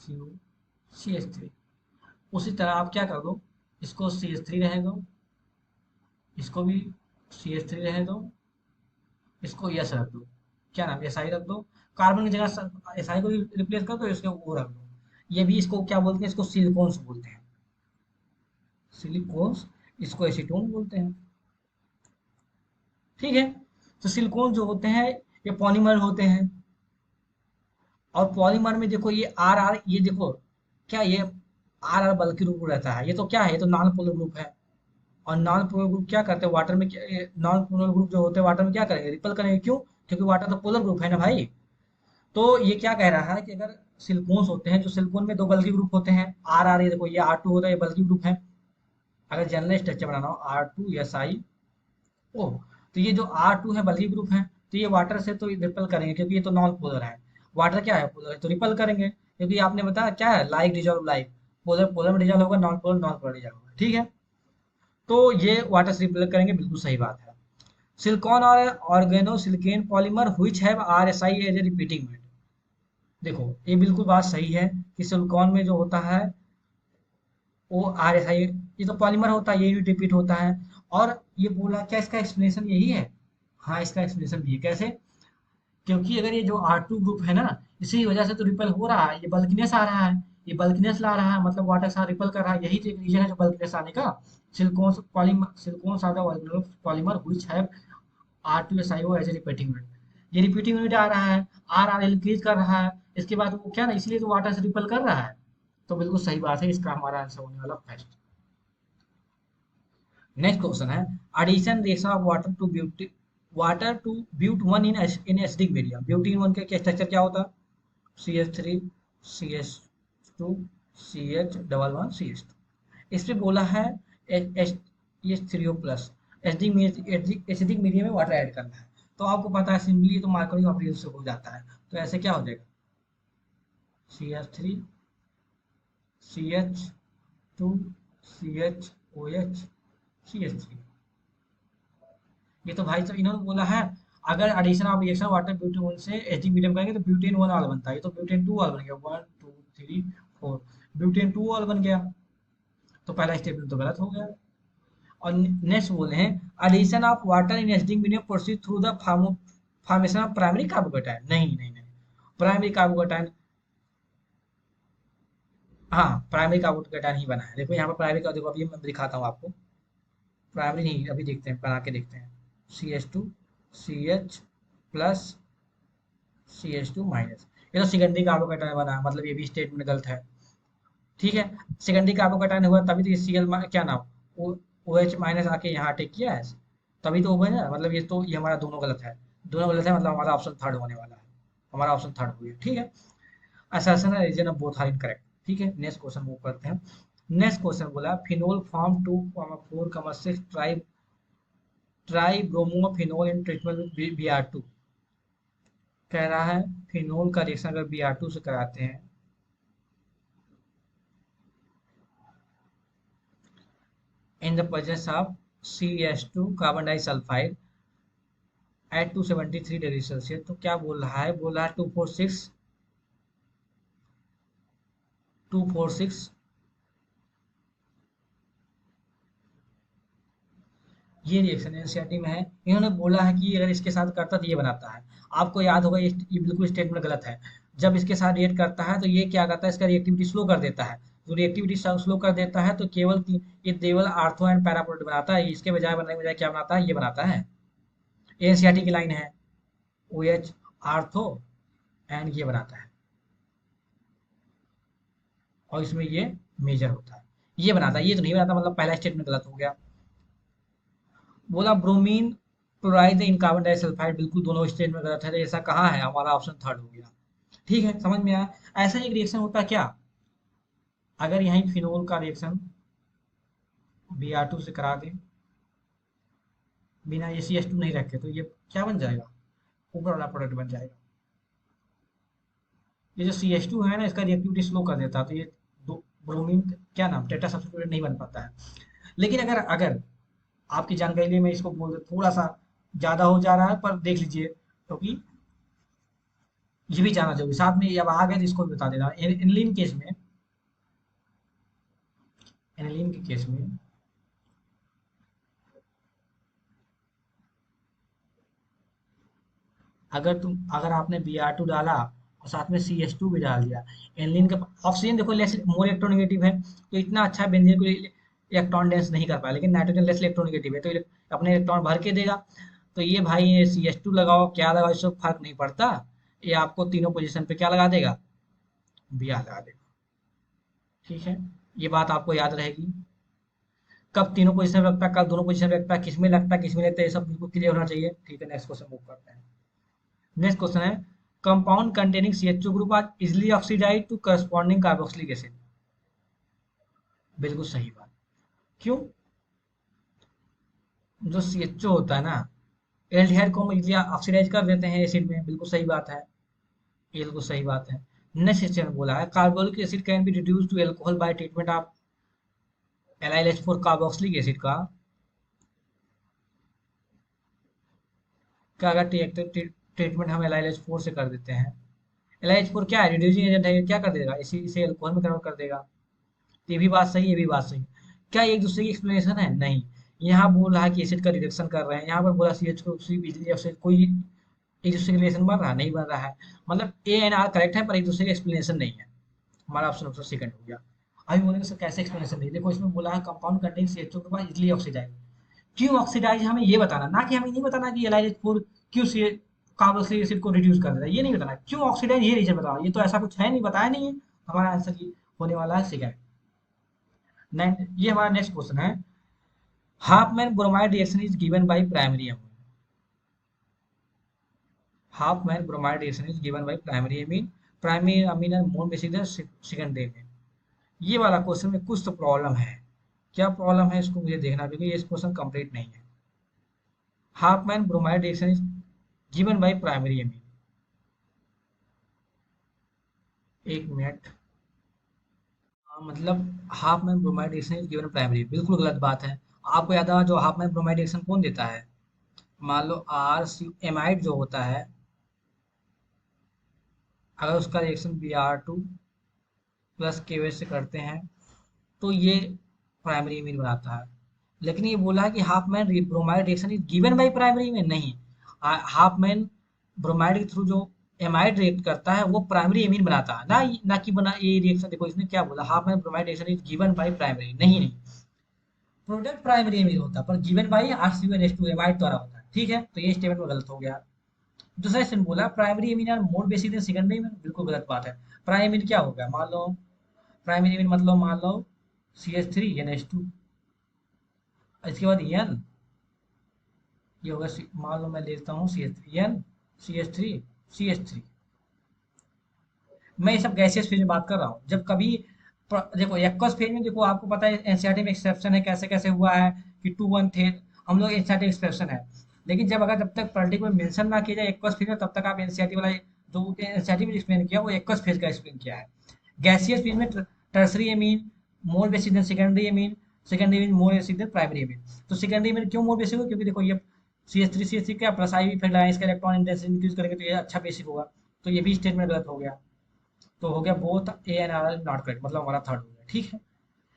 CO CH3, उसी तरह आप क्या कर दो, इसको CH3 रहने दो, इसको भी CH3 रहने दो, इसको यस रख दो, क्या नाम, SI रख दो। कार्बन की जगह SI को रिप्लेस कर दो, इसको O रख दो। ये भी इसको क्या बोलते हैं, इसको सिलिकॉन्स बोलते हैं, सिलिकॉन्स, इसको एसीटोन बोलते हैं। ठीक है, तो सिलिकॉन जो होते हैं ये पॉलीमर होते हैं। और पॉलीमर में देखो ये आर आर, ये देखो क्या, ये आर आर बल्कि ग्रुप रहता है, ये तो क्या है, ये तो नॉन पोलर ग्रुप है। और नॉन पोलर ग्रुप क्या करते हैं वाटर में, नॉन पोलर ग्रुप जो होते हैं वाटर में क्या करेंगे, रिपल करेंगे, क्यों? क्योंकि वाटर तो पोलर ग्रुप है ना भाई। तो ये क्या कह रहा है कि अगर सिलिकॉन्स होते हैं, जो सिलिकॉन में दो बल्कि ग्रुप होते हैं, आर आर, ये देखो ये R2 होता है, ये बल्कि ग्रुप है। अगर जनरल स्ट्रक्चर बनाना हो, R2SiO, तो ये जो R2 है बल्कि ग्रुप है, तो ये वाटर से तो रिपल करेंगे, क्योंकि ये तो नॉन पोलर है। वाटर क्या है, पोलर है, तो रिपल करेंगे, क्योंकि आपने बताया क्या है, like dissolve like, polar polar में डिजॉल्व होगा, नॉन पोलर डिजॉल्व होगा। ठीक है, तो ये वाटर से रिपेल करेंगे, बिल्कुल सही बात है। सिलिकॉन और organo silicon polymer which have RSI as a repeating unit. देखो ये बिल्कुल बात सही है कि सिलिकॉन में जो होता है वो RSI, ये तो पॉलीमर होता है, ये यूनिट रिपीट होता है। और ये बोला क्या, इसका एक्सप्लेनेशन यही है? हाँ, इसका एक्सप्लेनेशन भी है, कैसे? क्योंकि अगर ये जो R2 ग्रुप है ना, इसी वजह से तो रिपल हो रहा है, ये बल्कनेस आ रहा है, ये बल्कनेस ला रहा है, मतलब वाटर साथ रिपल कर रहा है, यही तो एक रीजन है जो बल्कनेस आने का। Silicon polymer, silicon are the organo polymer which have R2SiO as a repeating unit. ये रिपीटिंग यूनिट आ रहा है, आर आर इंक्रीज कर रहा है, इसके बाद वो क्या ना, इसलिए तो वाटर से रिपल कर रहा है। तो बिल्कुल सही बात है, इसका हमारा आंसर होने वाला फर्स्ट। नेक्स्ट क्वेश्चन है, addition reaction of water to but one in acidic medium. Butene one का स्ट्रक्चर क्या होता है, CH3 CH2 CH11 CH2। इस पे बोला है H3O+, एसिडिक मीडियम में वाटर ऐड करना है। तो आपको पता है सिंपली तो मार्कोनी ऑपरेशन से हो जाता है, तो ऐसे क्या हो जाएगा, CH3 CH2 CHOH CH3। ये तो भाई, तो इन्होंने बोला है अगर addition of reaction water butane one से एसिडिक मीडियम करेंगे तो ब्यूटेन वन ऑल बनता है, ये तो ब्यूटेन टू ऑल बन गया, 1 2 3 4, ब्यूटेन टू ऑल बन गया। तो पहला स्टेटमेंट तो गलत हो गया। और नेक्स्ट बोले हैं, addition of water in acidic medium proceed through the formation of primary carbocation. नहीं नहीं नहीं, प्राइमरी कार्बोकेटाइन, हाँ प्राइमरी कार्बोकेटाइन ही बना है। देखो यहाँ पर प्राइमरी का, देखो अभी मैं दिखाता हूँ आपको, प्राइमरी नहीं, अभी देखते हैं, बना के देखते हैं। CH2 CH CH2-, ये तो सेकेंडरी कार्बोकेटाइन बना है, मतलब ये भी स्टेटमेंट गलत है। ठीक है, सेकेंडरी कार्बोकेटाइन हुआ तभी तो ये Cl क्या नाम, OH- आके यहाँ अटैक किया है, तभी तो हो गया ना, मतलब ये तो ये हमारा दोनों गलत है। दोनों गलत है, मतलब हमारा ऑप्शन थर्ड होने वाला है, हमारा ऑप्शन थर्ड हो गया। ठीक है, असर्शन है reason of both are incorrect. ठीक है, नेक्स्ट क्वेश्चन मूव करते हैं। नेक्स्ट क्वेश्चन बोला phenol form 2,4,6 tri tri bromophenol in treatment Br2। कह रहा है फिनोल का रिएक्शन अगर Br2 से कराते हैं in the presence of CH2 carbon disulphide at 273 degree Celsius, तो क्या बोल रहा है, बोल रहा है 246 ये रिएक्शन एनसीईआरटी में है। इन्होंने बोला है कि अगर इसके साथ करता तो ये बनाता है। आपको याद होगा ये बिल्कुल स्टेटमेंट गलत है। जब इसके साथ रिएक्ट करता है तो ये क्या करता है, इसका रिएक्टिविटी स्लो कर देता है। जो रिएक्टिविटी स्लो कर देता है तो ये केवल आर्थो एंड पैरा प्रोडक्ट बनाता है। इसके बजाय बनने के बजाय क्या बनाता है, ये बनाता है। एनसीईआरटी की लाइन है ओ एच आर्थो एंड ये बनाता है, और इसमें ये मेजर होता है, ये बनाता है, ये तो नहीं बनाता, मतलब पहला स्टेटमेंट गलत हो गया। बोला bromine chloride in carbon disulphide, बिल्कुल दोनों स्टेटमेंट गलत है, तो ऐसा कहाँ है, हमारा ऑप्शन थर्ड हो गया। ठीक है, समझ में आया। ऐसा एक रिएक्शन होता है क्या, अगर यहीं फिनोल का रिएक्शन Br2 से करा दें बिना ये CH2 नहीं रखे, तो ये क्या बन जाएगा, ऊपर वाला प्रोडक्ट बन जाएगा। ये जो CH2 है ना, इसका रिएक्टिविटी स्लो कर देता है, तो ये दो ब्रोमीन क्या नाम टेट्रा सब्स्टिट्यूट नहीं बन पाता है। लेकिन अगर अगर आपकी जानकारी के लिए मैं इसको बोल दे, थोड़ा सा ज्यादा हो जा रहा है पर देख लीजिए, क्योंकि ये भी जाना जरूरी, साथ में ये अब आ गए तो इसको भी बता देना। एनिलीन केस में, एनिलीन के केस में अगर आपने Br2 डाला और साथ में CH2 भी डाल दिया, एनिलीन का ऑक्सीजन देखो लेस मोर इलेक्ट्रोनेगेटिव है, तो इतना अच्छा बेंजीन को इलेक्ट्रॉन डेंस नहीं कर पाया, लेकिन नाइट्रोजन लेस इलेक्ट्रोनेगेटिव है तो अपने इलेक्ट्रॉन भर के देगा। तो ये भाई ये CH2 लगाओ क्या लगाओ, इससे फर्क नहीं पड़ता, ये आपको तीनों पोजीशन पे क्या लगा देगा, Br लगा देगा। ठीक है, ये बात आपको याद रहेगी। कब तीनों पोजीशन पे लगता है, कब दोनों पोजीशन पे लगता है, किसमें लगता है किसमें लगता है, ये सब बिल्कुल क्लियर होना चाहिए। ठीक है, नेक्स्ट क्वेश्चन मूव करते हैं। नेक्स्ट क्वेश्चन है compound containing CH2 group are easily oxidise to corresponding carboxylic acid. बिल्कुल सही बात। क्यों, जो CHO होता है ना, एल्डिहाइड को हम इजिली ऑक्सीडाइज कर देते हैं एसिड में, बिल्कुल सही बात है, ये बिल्कुल सही बात है। नेक्स्ट क्वेश्चन बोला है carbolic acid can be reduce to alcohol by treatment of LiH4 carboxylic acid का, क्या अगर ट्रीटमेंट हम LiH4 से कर देते हैं, LiH4 क्या है, रिड्यूसिंग एजेंट है, ये क्या कर देगा, इसे एल्कोहल में कन्वर्ट कर देगा। ये भी बात सही, ये भी बात सही। क्या एक दूसरे की एक्सप्लेनेशन है, नहीं। यहाँ बोल रहा है कि एसिड का रिडक्शन कर रहे हैं, यहाँ पर बोला CH को बिजली से कोई एक दूसरे के रिलेशन बन रहा है, नहीं बन रहा है। मतलब ए एंड आर करेक्ट है पर एक दूसरे की एक्सप्लेनेशन नहीं है। हमारा ऑप्शन ऑप्शन सेकंड हो गया। अभी बोलेंगे सर कैसे एक्सप्लेनेशन नहीं, देखो इसमें बोला है कंपाउंड कंटेनिंग CH2 के बाद इजिली ऑक्सीडाइज। क्यों ऑक्सीडाइज हमें ये बताना, ना कि हमें नहीं बताना कि LiH4 क्यों सी कार्बोक्सिलिक एसिड को रिड्यूस कर देता है, ये नहीं बताना, क्यों ऑक्सीडाइज ये रीजन बताओ, ये तो ऐसा कुछ है नहीं, बताया नहीं है। हमारा आंसर ये होने वाला है सेकंड। ये हमारा नेक्स्ट क्वेश्चन है Hofmann bromide reaction is given by primary amine. Hofmann bromide reaction is given by primary amine and more basic the secondary amine. ये वाला क्वेश्चन में कुछ तो प्रॉब्लम है, क्या प्रॉब्लम है इसको मुझे देखना, क्योंकि ये क्वेश्चन कंप्लीट नहीं है। Hofmann bromide reaction is given by primary अमीन, एक मिनट, मतलब Hopman bromide reaction is given primary, बिल्कुल गलत बात है। आपको याद है जो हाफमैन ब्रोमाइड रिएक्शन कौन देता है, मान लो आर सी एमाइड जो होता है, अगर उसका रिएक्शन Br2 प्लस के से करते हैं तो ये प्राइमरी इमीन बनाता है। लेकिन ये बोला है कि Hopman bromide reaction is given by primary में, नहीं। हाफमैन ब्रोमाइड के थ्रू जो एमाइड रिएक्ट करता है वो प्राइमरी इमीन बनाता है, ना कि बना ये रिएक्शन। देखो इसने क्या बोला, Hopman bromide reaction is given by primary, नहीं नहीं, प्रोडक्ट प्राइमरी इमीन होता है पर गिवन बाय RCONH2 एमाइड द्वारा होता है। ठीक है, तो ये स्टेटमेंट में गलत हो गया। दूसरा क्वेश्चन बोला primary imine are more basic than secondary imine, बिल्कुल गलत बात है। प्राइमरी इमीन क्या हो गया, मान लो प्राइमरी इमीन मतलब मान लो CH3NH2, इसके बाद N, ये होगा मान लो मैं लेता हूँ CH3N CH3 CH3। मैं ये सब गैसियस फेज में बात कर रहा हूँ। जब कभी देखो एक्वस फेज में, देखो आपको पता है एनसीईआरटी में एक्सेप्शन है कैसे कैसे हुआ है कि 2 1 थे, हम लोग एनसीईआरटी एक्सप्रेशन है। लेकिन जब तक पर्टिकुलर मेंशन ना किया जाए एक्वस फेज में, तब तक आप एनसीईआरटी वाला जो एनसीईआरटी में एक्सप्लेन किया वो एक्वस फेज का एक्सप्लेन किया है। गैसियस फेज में tertiary amine more basic than secondary amine, secondary amine more basic than primary amine. तो सेकेंडरी एमीन क्यों मोर बेसिक हो, क्योंकि देखो ये CH3 क्या प्लस आई फिर लाइन इसका इलेक्ट्रॉन इंटेंसिटी इंक्रीज करेंगे तो ये अच्छा बेसिक होगा। तो ये भी स्टेटमेंट गलत हो गया। तो हो गया both A and R not correct, मतलब हमारा थर्ड हो गया। ठीक है।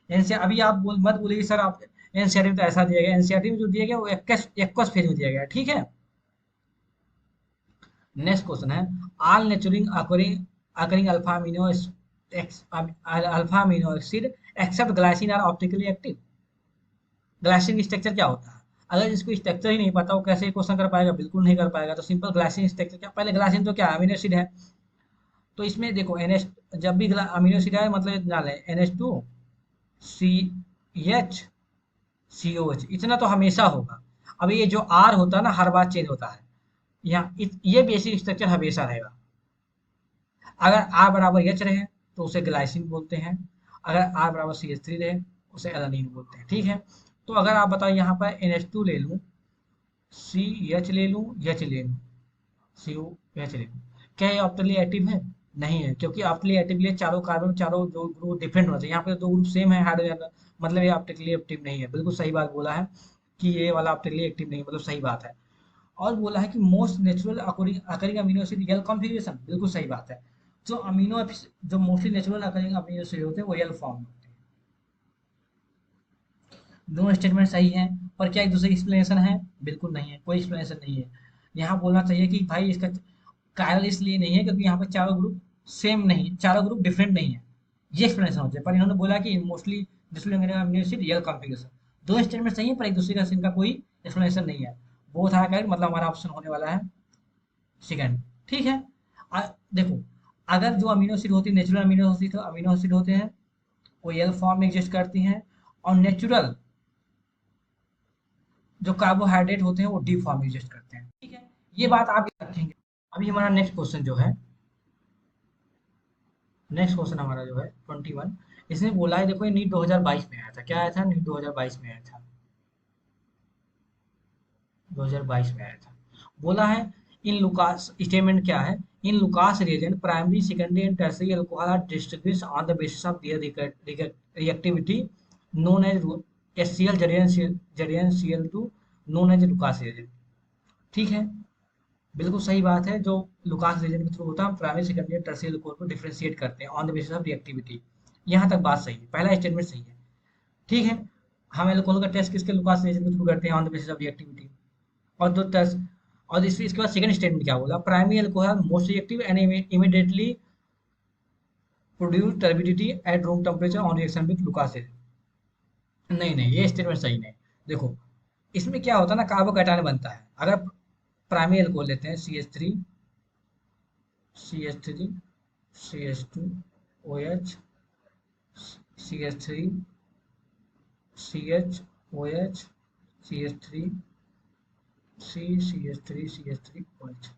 एनसीआर अभी आप मत बोलिए सर आप एनसीआरटी में तो ऐसा दिया गया, एनसीआरटी में जो दिया गया वो एक्वस फेज में दिया गया। ठीक है। नेक्स्ट क्वेश्चन है all natural occurring occurring alpha amino acid except glycine are optically active. Glycine की स्ट्रक्चर क्या होता है? अगर जिसको स्ट्रक्चर ही नहीं पता वो कैसे क्वेश्चन कर पाएगा? बिल्कुल नहीं कर पाएगा। तो सिंपल ग्लाइसिन स्ट्रक्चर क्या, पहले ग्लाइसिन तो क्या अमीनो एसिड है। तो इसमें देखो NH, जब भी अमीनो एसिड है मतलब डाले NH2 CH इतना तो हमेशा होगा। अब ये जो R होता है ना हर बार चेंज होता है। यहाँ ये बेसिक स्ट्रक्चर हमेशा रहेगा। अगर R बराबर H रहे तो उसे ग्लाइसिन बोलते हैं, अगर R बराबर CH3 रहे उसे एलानिन बोलते हैं। ठीक है। तो अगर आप बताओ यहाँ पर NH2 ले लूँ, CH ले लूँ, H ले लूँ, COH ले लूँ, क्या ये ऑप्टिकली एक्टिव है? नहीं है, क्योंकि ऑप्टिकली एक्टिव के लिए चारों कार्बन चारों जो ग्रुप डिफरेंट होना चाहिए। यहाँ पे दो ग्रुप सेम है हाइड्रोजन, मतलब ये ऑप्टिकली एक्टिव नहीं है। बिल्कुल सही बात बोला है कि ये वाला ऑप्टिकली एक्टिव नहीं, मतलब सही बात है। और बोला है कि most natural occurring amino acid L configuration, बिल्कुल सही बात है। जो जो mostly natural occurring amino acid होते हैं वो एल फॉर्म में होते हैं। दोनों स्टेटमेंट सही हैं, पर क्या एक दूसरे की एक्सप्लेनेशन है? बिल्कुल नहीं है, कोई एक्सप्लेनेशन नहीं है। यहाँ बोलना चाहिए कि भाई इसका कायरल इसलिए नहीं है क्योंकि यहाँ पे चारों ग्रुप सेम नहीं, चारों ग्रुप डिफरेंट नहीं है, ये एक्सप्लेनेशन होता है। पर इन्होंने बोला कि mostly natural amino acid L configuration. दो स्टेटमेंट सही है पर एक दूसरे का इनका कोई एक्सप्लेनेशन नहीं है। बोथ आर करेक्ट, मतलब हमारा ऑप्शन होने वाला है सेकंड। ठीक है। देखो, अगर जो अमीनो एसिड होती है नेचुरल अमीनो एसिड होते हैं वो एल फॉर्म में एग्जिस्ट करती हैं, और नेचुरल जो कार्बोहाइड्रेट होते हैं वो डी फॉर्म में एग्जिस्ट करते हैं। ठीक है। ये बात आप याद रखेंगे। अभी हमारा नेक्स्ट क्वेश्चन जो है, नेक्स्ट क्वेश्चन हमारा जो है 21, इसने बोला है, देखो ये नीट 2022 में आया था। क्या आया था? नीट 2022 में आया था, 2022 में आया था। बोला है इन लुकास स्टेटमेंट क्या है, in Lucas reagent primary secondary and tertiary alcohol are distinguished on the basis of their reactivity known as HCl जरियन Cl2 known as Lucas reagent. ठीक है। बिल्कुल सही बात है। जो लुकास रीजन के थ्रू होता है हम प्राइमरी सेकेंडरी और टर्शियरी अल्कोहल को डिफरेंशिएट करते हैं on the basis of reactivity. यहाँ तक बात सही है, पहला स्टेटमेंट सही है। ठीक है। हम अल्कोहल का टेस्ट किसके लुकास रीजन के थ्रू करते हैं? On the basis of reactivity. और दो टेस्ट, और इसके बाद सेकंड स्टेटमेंट क्या बोला? Primary alcohol most reactive and immediately produce turbidity at room temperature on reaction with Lucas reason. नहीं नहीं, ये स्टेटमेंट सही नहीं। देखो, इसमें क्या होता है ना, कार्बोकैटायन बनता है। अगर प्राइमरी अल्कोहल लेते हैं CH3 CH2 OH CH3 CH CH3 CH3 OH।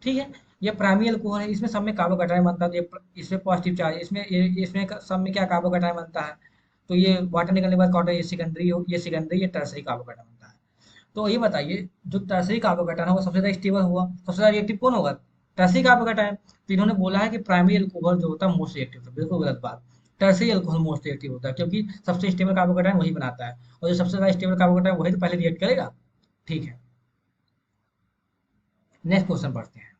ठीक है। ये प्राइमरी अल्कोहल है, इसमें सब में कार्बोकैटायन बनता है। इसमें पॉजिटिव चार्ज, इसमें सब में क्या कार्बोकैटायन बनता है? तो ये वाटर निकलने के बाद कौन, ये टर्सरी कार्बोकैटायन बनता है। तो ये बताइए, जो टर्सरी कार्बोकैटायन होगा सबसे ज्यादा स्टेबल होगा, सबसे ज्यादा रिएक्टिव कौन होगा? Tertiary carbocation. तो इन्होंने बोला है कि प्राइमरी अल्कोहल जो होता है मोस्ट रिएक्टिव होता है। बिल्कुल गलत बात। टर्सरी अल्कोहल मोस्ट रिएक्टिव होता है, क्योंकि सबसे स्टेबल कार्बोकैटायन वही बनाता है, और जो सबसे ज्यादा स्टेबल कार्बोकैटायन वही तो पहले रिएक्ट करेगा। ठीक है। नेक्स्ट क्वेश्चन पढ़ते हैं।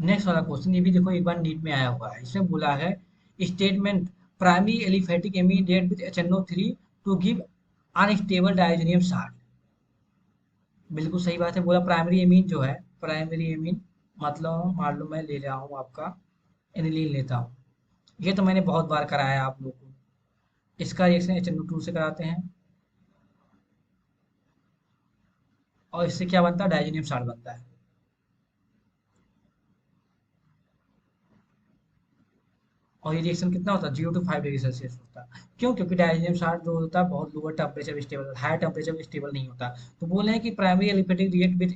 नेक्स्ट वाला क्वेश्चन ये भी देखो एक बार नीट में आया हुआ है। इसमें बोला है statement primary aliphatic amine react with HNO3 to give unstable diazonium salt. बिल्कुल सही बात है। बोला प्राइमरी एमीन जो है, प्राइमरी एमीन मतलब मान लो मैं ले रहा हूँ आपका एनिलीन लेता हूँ। ये तो मैंने बहुत बार कराया है आप लोगों को। इसका रिएक्शन HNO2 से कराते हैं, और इससे क्या बनता है? डायजोनियम साल्ट बनता है। और ये रिएक्शन कितना होता है? 0 to 5 डिग्री सेल्सियस होता है। क्यों? क्योंकि डायजोनियम साल्ट जो होता है बहुत लोअर टेम्परेचर में स्टेबल, हायर टेम्परेचर में स्टेबल नहीं होता। तो बोले हैं कि primary aliphatic react with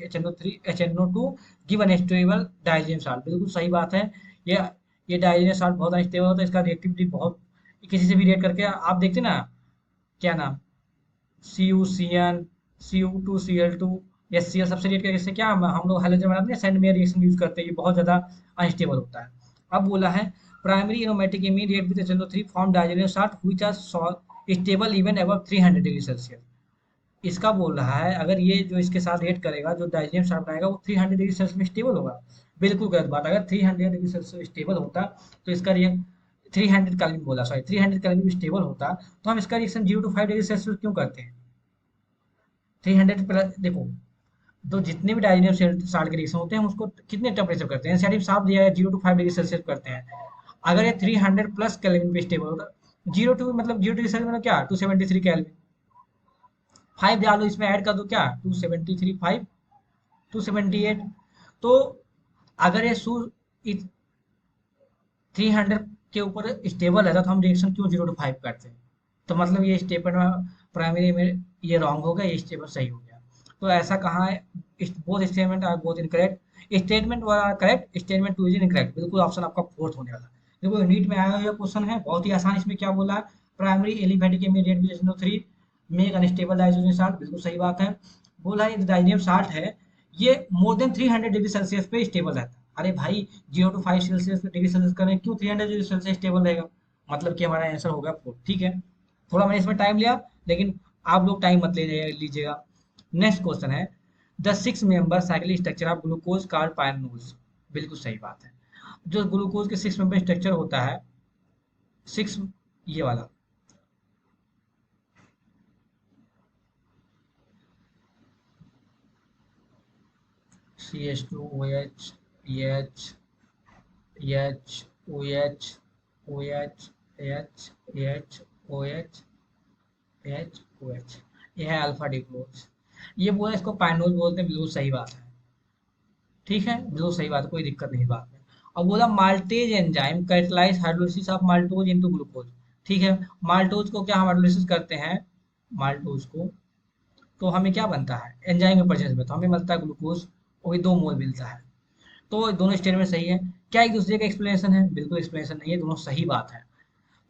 HNO2 give unstable diazonium salt. बिल्कुल सही बात है। ये ये डायजोनियम साल्ट बहुत अनस्टेबल होता है, इसका रिएक्टिविटी बहुत, किसी से भी रिएक्ट करके आप देखते ना, क्या नाम, CuCN, Cu2Cl2, HCl सबसे रिएक्ट करके इससे क्या हम लोग हाइड्रोजन बनाते हैं, सेंड में रिएक्शन यूज करते हैं, ये बहुत ज्यादा अनस्टेबल होता है। अब बोला है primary aromatic amine react with HNO3 form diazonium salt which are stable even above 300 degree Celsius. इसका बोल रहा है अगर ये जो इसके साथ रिएक्ट करेगा, जो डाइजेनियम सॉल्ट बनाएगा, वो 300 डिग्री सेल्सियस में स्टेबल होगा। बिल्कुल गलत बात। अगर 300 डिग्री सेल्सियस स्टेबल होता तो इसका रिएक्ट 300 केल्विन बोला, सॉरी 300 केल्विन स्टेबल होता तो हम इसका रिएक्शन 0 to 5 डिग्री सेल्सियस क्यों करते हैं? 300 प्लस देखो, तो जितने भी डाइजेनियम सॉल्ट के रिएक्शन होते हैं हम उसको कितने टेम्परेचर करते हैं, एनसीईआरटी में साफ दिया है 0 to 5 डिग्री सेल्सियस करते हैं। अगर ये 300 प्लस केल्विन पे स्टेबल होता, 0 डिग्री सेल्सियस मतलब क्या, 273 केल्विन, 5 डालो इसमें ऐड कर दो, क्या 273, 5 278। तो अगर ये 300 के ऊपर स्टेबल रहता तो हम रिएक्शन क्यों 0 to 5 करते हैं? तो मतलब ये स्टेटमेंट प्राइमरी में ये रॉन्ग हो गया, ये स्टेटमेंट सही हो गया। तो ऐसा कहाँ है, both statement are both incorrect, statement one are correct, statement two is incorrect. बिल्कुल ऑप्शन आपका फोर्थ होने वाला है। देखो नीट में आया हुआ क्वेश्चन है, बहुत ही आसान। इसमें क्या बोला है, primary aliphatic immediate with HNO3 make unstable डाइजेनियम salt, बिल्कुल सही बात है। बोला है डाइजेनियम साल्ट है ये मोर देन 300 डिग्री सेल्सियस पे स्टेबल रहता है। अरे भाई 0 to 5 डिग्री सेल्सियस करें क्यों 300 डिग्री सेल्सियस स्टेबल रहेगा? मतलब कि हमारा आंसर होगा 4। ठीक है, थोड़ा मैंने इसमें टाइम लिया, लेकिन आप लोग टाइम मत ले लीजिएगा। नेक्स्ट क्वेश्चन है the 6 member cyclic structure of glucose called pyranose. बिल्कुल सही बात है। जो ग्लूकोज के 6 मेंबर स्ट्रक्चर होता है, 6, ये वाला CH2OH, EH, H, O H, O H, H, H, O H, H, O H, ये है अल्फा डिक्लोज। ये बोला इसको पाइनोल बोलते हैं, बिल्कुल सही बात है। ठीक है, बिल्कुल सही बात है, कोई दिक्कत नहीं बात में। और बोला maltase enzyme catalyse hydrolysis of maltose into glucose. ठीक है, माल्टोज को क्या हम हाइड्रोलिसिस करते हैं, माल्टोज को, तो हमें क्या बनता है एंजाइम के प्रेजेंस में, तो हमें मिलता है ग्लूकोज, वही 2 मोल मिलता है। तो दोनों स्टेटमेंट सही है। क्या एक दूसरे का एक्सप्लेनेशन है? बिल्कुल एक्सप्लेनेशन नहीं है, दोनों सही बात है।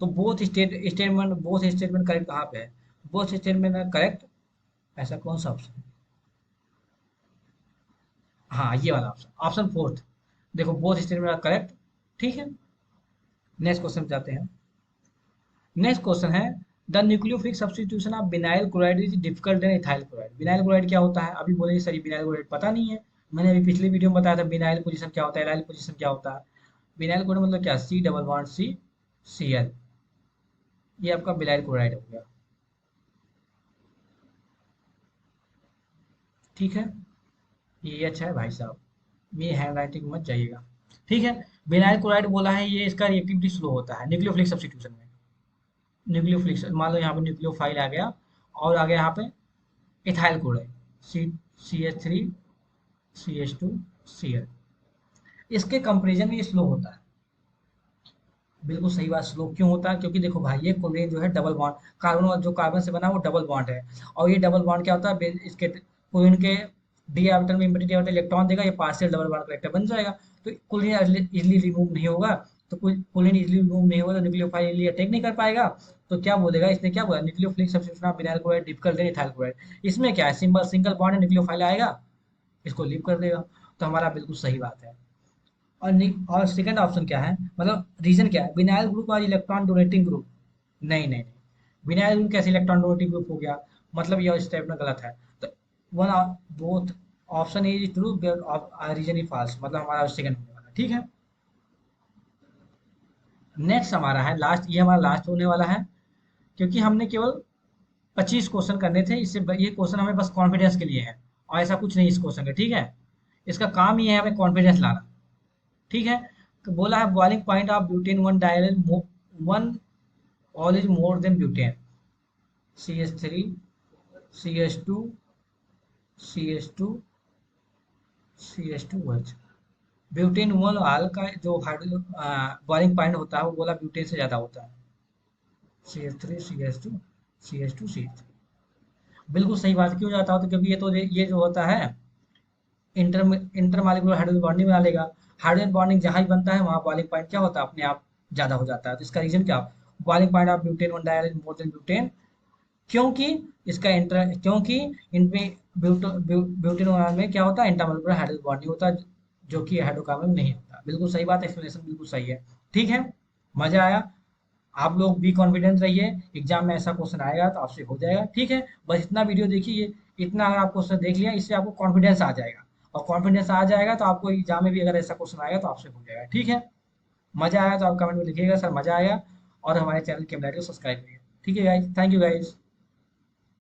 तो बोथ स्टेटमेंट करेक्ट कहाँ पे है? बोथ स्टेटमेंट करेक्ट, ऐसा कौन सा ऑप्शन है? हाँ ये वाला ऑप्शन, ऑप्शन फोर्थ। देखो बोथ स्टेटमेंट करेक्ट। ठीक है, नेक्स्ट क्वेश्चन जाते हैं। नेक्स्ट क्वेश्चन है the nucleophilic substitution of vinyl chloride is difficult then ethyl chloride. Vinyl chloride क्या होता है? अभी बोले सर विनाइल क्लोराइड पता नहीं है। मैंने अभी पिछले वीडियो में बताया था विनाइल पोजीशन क्या होता है, एलाइल पोजीशन क्या होता है। विनाइल क्लोराइड मतलब क्या, C double bond C, Cl, ये आपका विनाइल क्लोराइड हो गया। ठीक है, ये अच्छा है भाई साहब, ये हैंड राइटिंग मत जाइएगा। ठीक है, विनाइल क्लोराइड बोला है ये इसका रिएक्टिविटी स्लो होता है न्यूक्लियोफिलिक सब्स्टिट्यूशन में। न्यूक्लियोफिलिक मान लो यहाँ पे न्यूक्लियोफाइल आ गया और आ गया यहाँ पे इथाइल क्लोराइड, सी, CH3CH2Cl, इसके कंपेरिजन में ये स्लो होता है। बिल्कुल सही बात, स्लो क्यों होता है? क्योंकि देखो भाई ये क्लोरीन जो है डबल बॉन्ड, कार्बन और जो कार्बन से बना है वो डबल बॉन्ड है। और ये डबल बॉन्ड क्या होता है, इसके क्लोरीन के डी ऑर्बिटल में इम्पीरिटी ऑर्बिटल इलेक्ट्रॉन देगा, ये पार्शियल डबल बॉन्ड करेक्टर बन जाएगा। तो क्लोरीन इजिली रिमूव नहीं होगा, तो क्लोरीन इजिली रिमूव नहीं होगा तो न्यूक्लियोफाइल इजिली अटैक नहीं कर पाएगा। तो क्या बोलेगा इसने, क्या बोला, nucleophilic substitution of vinyl chloride difficult then ethyl chloride. इसमें क्या है, सिंपल सिंगल बॉन्ड है, न्यूक्लियोफाइल आएगा इसको लीव कर देगा। तो हमारा बिल्कुल सही बात है। और सेकंड ऑप्शन क्या है, मतलब रीजन क्या है, विनाइल ग्रुप और इलेक्ट्रॉन डोनेटिंग ग्रुप। नहीं नहीं नहीं, विनाइल ग्रुप कैसे इलेक्ट्रॉन डोनेटिंग ग्रुप हो गया, मतलब यह स्टेटमेंट गलत है। तो one both option is true, reason is false, मतलब हमारा सेकंड होने वाला। ठीक है, नेक्स्ट हमारा है लास्ट, ये हमारा लास्ट होने वाला है, क्योंकि हमने केवल 25 क्वेश्चन करने थे। इससे ये क्वेश्चन हमें बस कॉन्फिडेंस के लिए है, और ऐसा कुछ नहीं इस क्वेश्चन का। ठीक है, इसका काम ये है हमें कॉन्फिडेंस लाना। ठीक है, तो बोला है boiling point of butane one dial one all is more than butane, CH3 CH2 CH2 butane one all का जो बॉइलिंग पॉइंट होता है वो बोला ब्यूटेन से ज्यादा होता है, CH3 CH2 CH2 CH3। बिल्कुल सही बात, क्यों जाता होता है? क्योंकि ये जो होता है इंटर इंटरमॉलिक्यूलर हाइड्रोजन बॉन्डिंग बना लेगा। हाइड्रोजन बॉन्डिंग जहां ही बनता है वहां बॉइलिंग पॉइंट क्या होता है, अपने आप ज्यादा हो जाता है। तो इसका रीजन क्या, boiling point of butane one dial is more than butane, क्योंकि इसका इंटर क्योंकि इनमें ब्यूटेनॉल में क्या होता है, इंटरमोलिकुलर हाइड्रोजन बॉन्ड नहीं होता, जो कि हाइड्रोकार्बन में नहीं होता। बिल्कुल सही बात, एक्सप्लेनेशन बिल्कुल सही है। ठीक है, मजा आया। आप लोग भी कॉन्फिडेंट रहिए, एग्जाम में ऐसा क्वेश्चन आएगा तो आपसे हो जाएगा। ठीक है, बस इतना वीडियो देखिए, इतना अगर आप क्वेश्चन देख लिया, इससे आपको कॉन्फिडेंस आ जाएगा, और कॉन्फिडेंस आ जाएगा तो आपको एग्जाम में भी अगर ऐसा क्वेश्चन आएगा तो आपसे हो जाएगा। ठीक है, मजा आया तो आप कमेंट में लिखिएगा सर मजा आया, और हमारे चैनल के को सब्सक्राइब करिए। ठीक है गाइज, थैंक यू गाइज।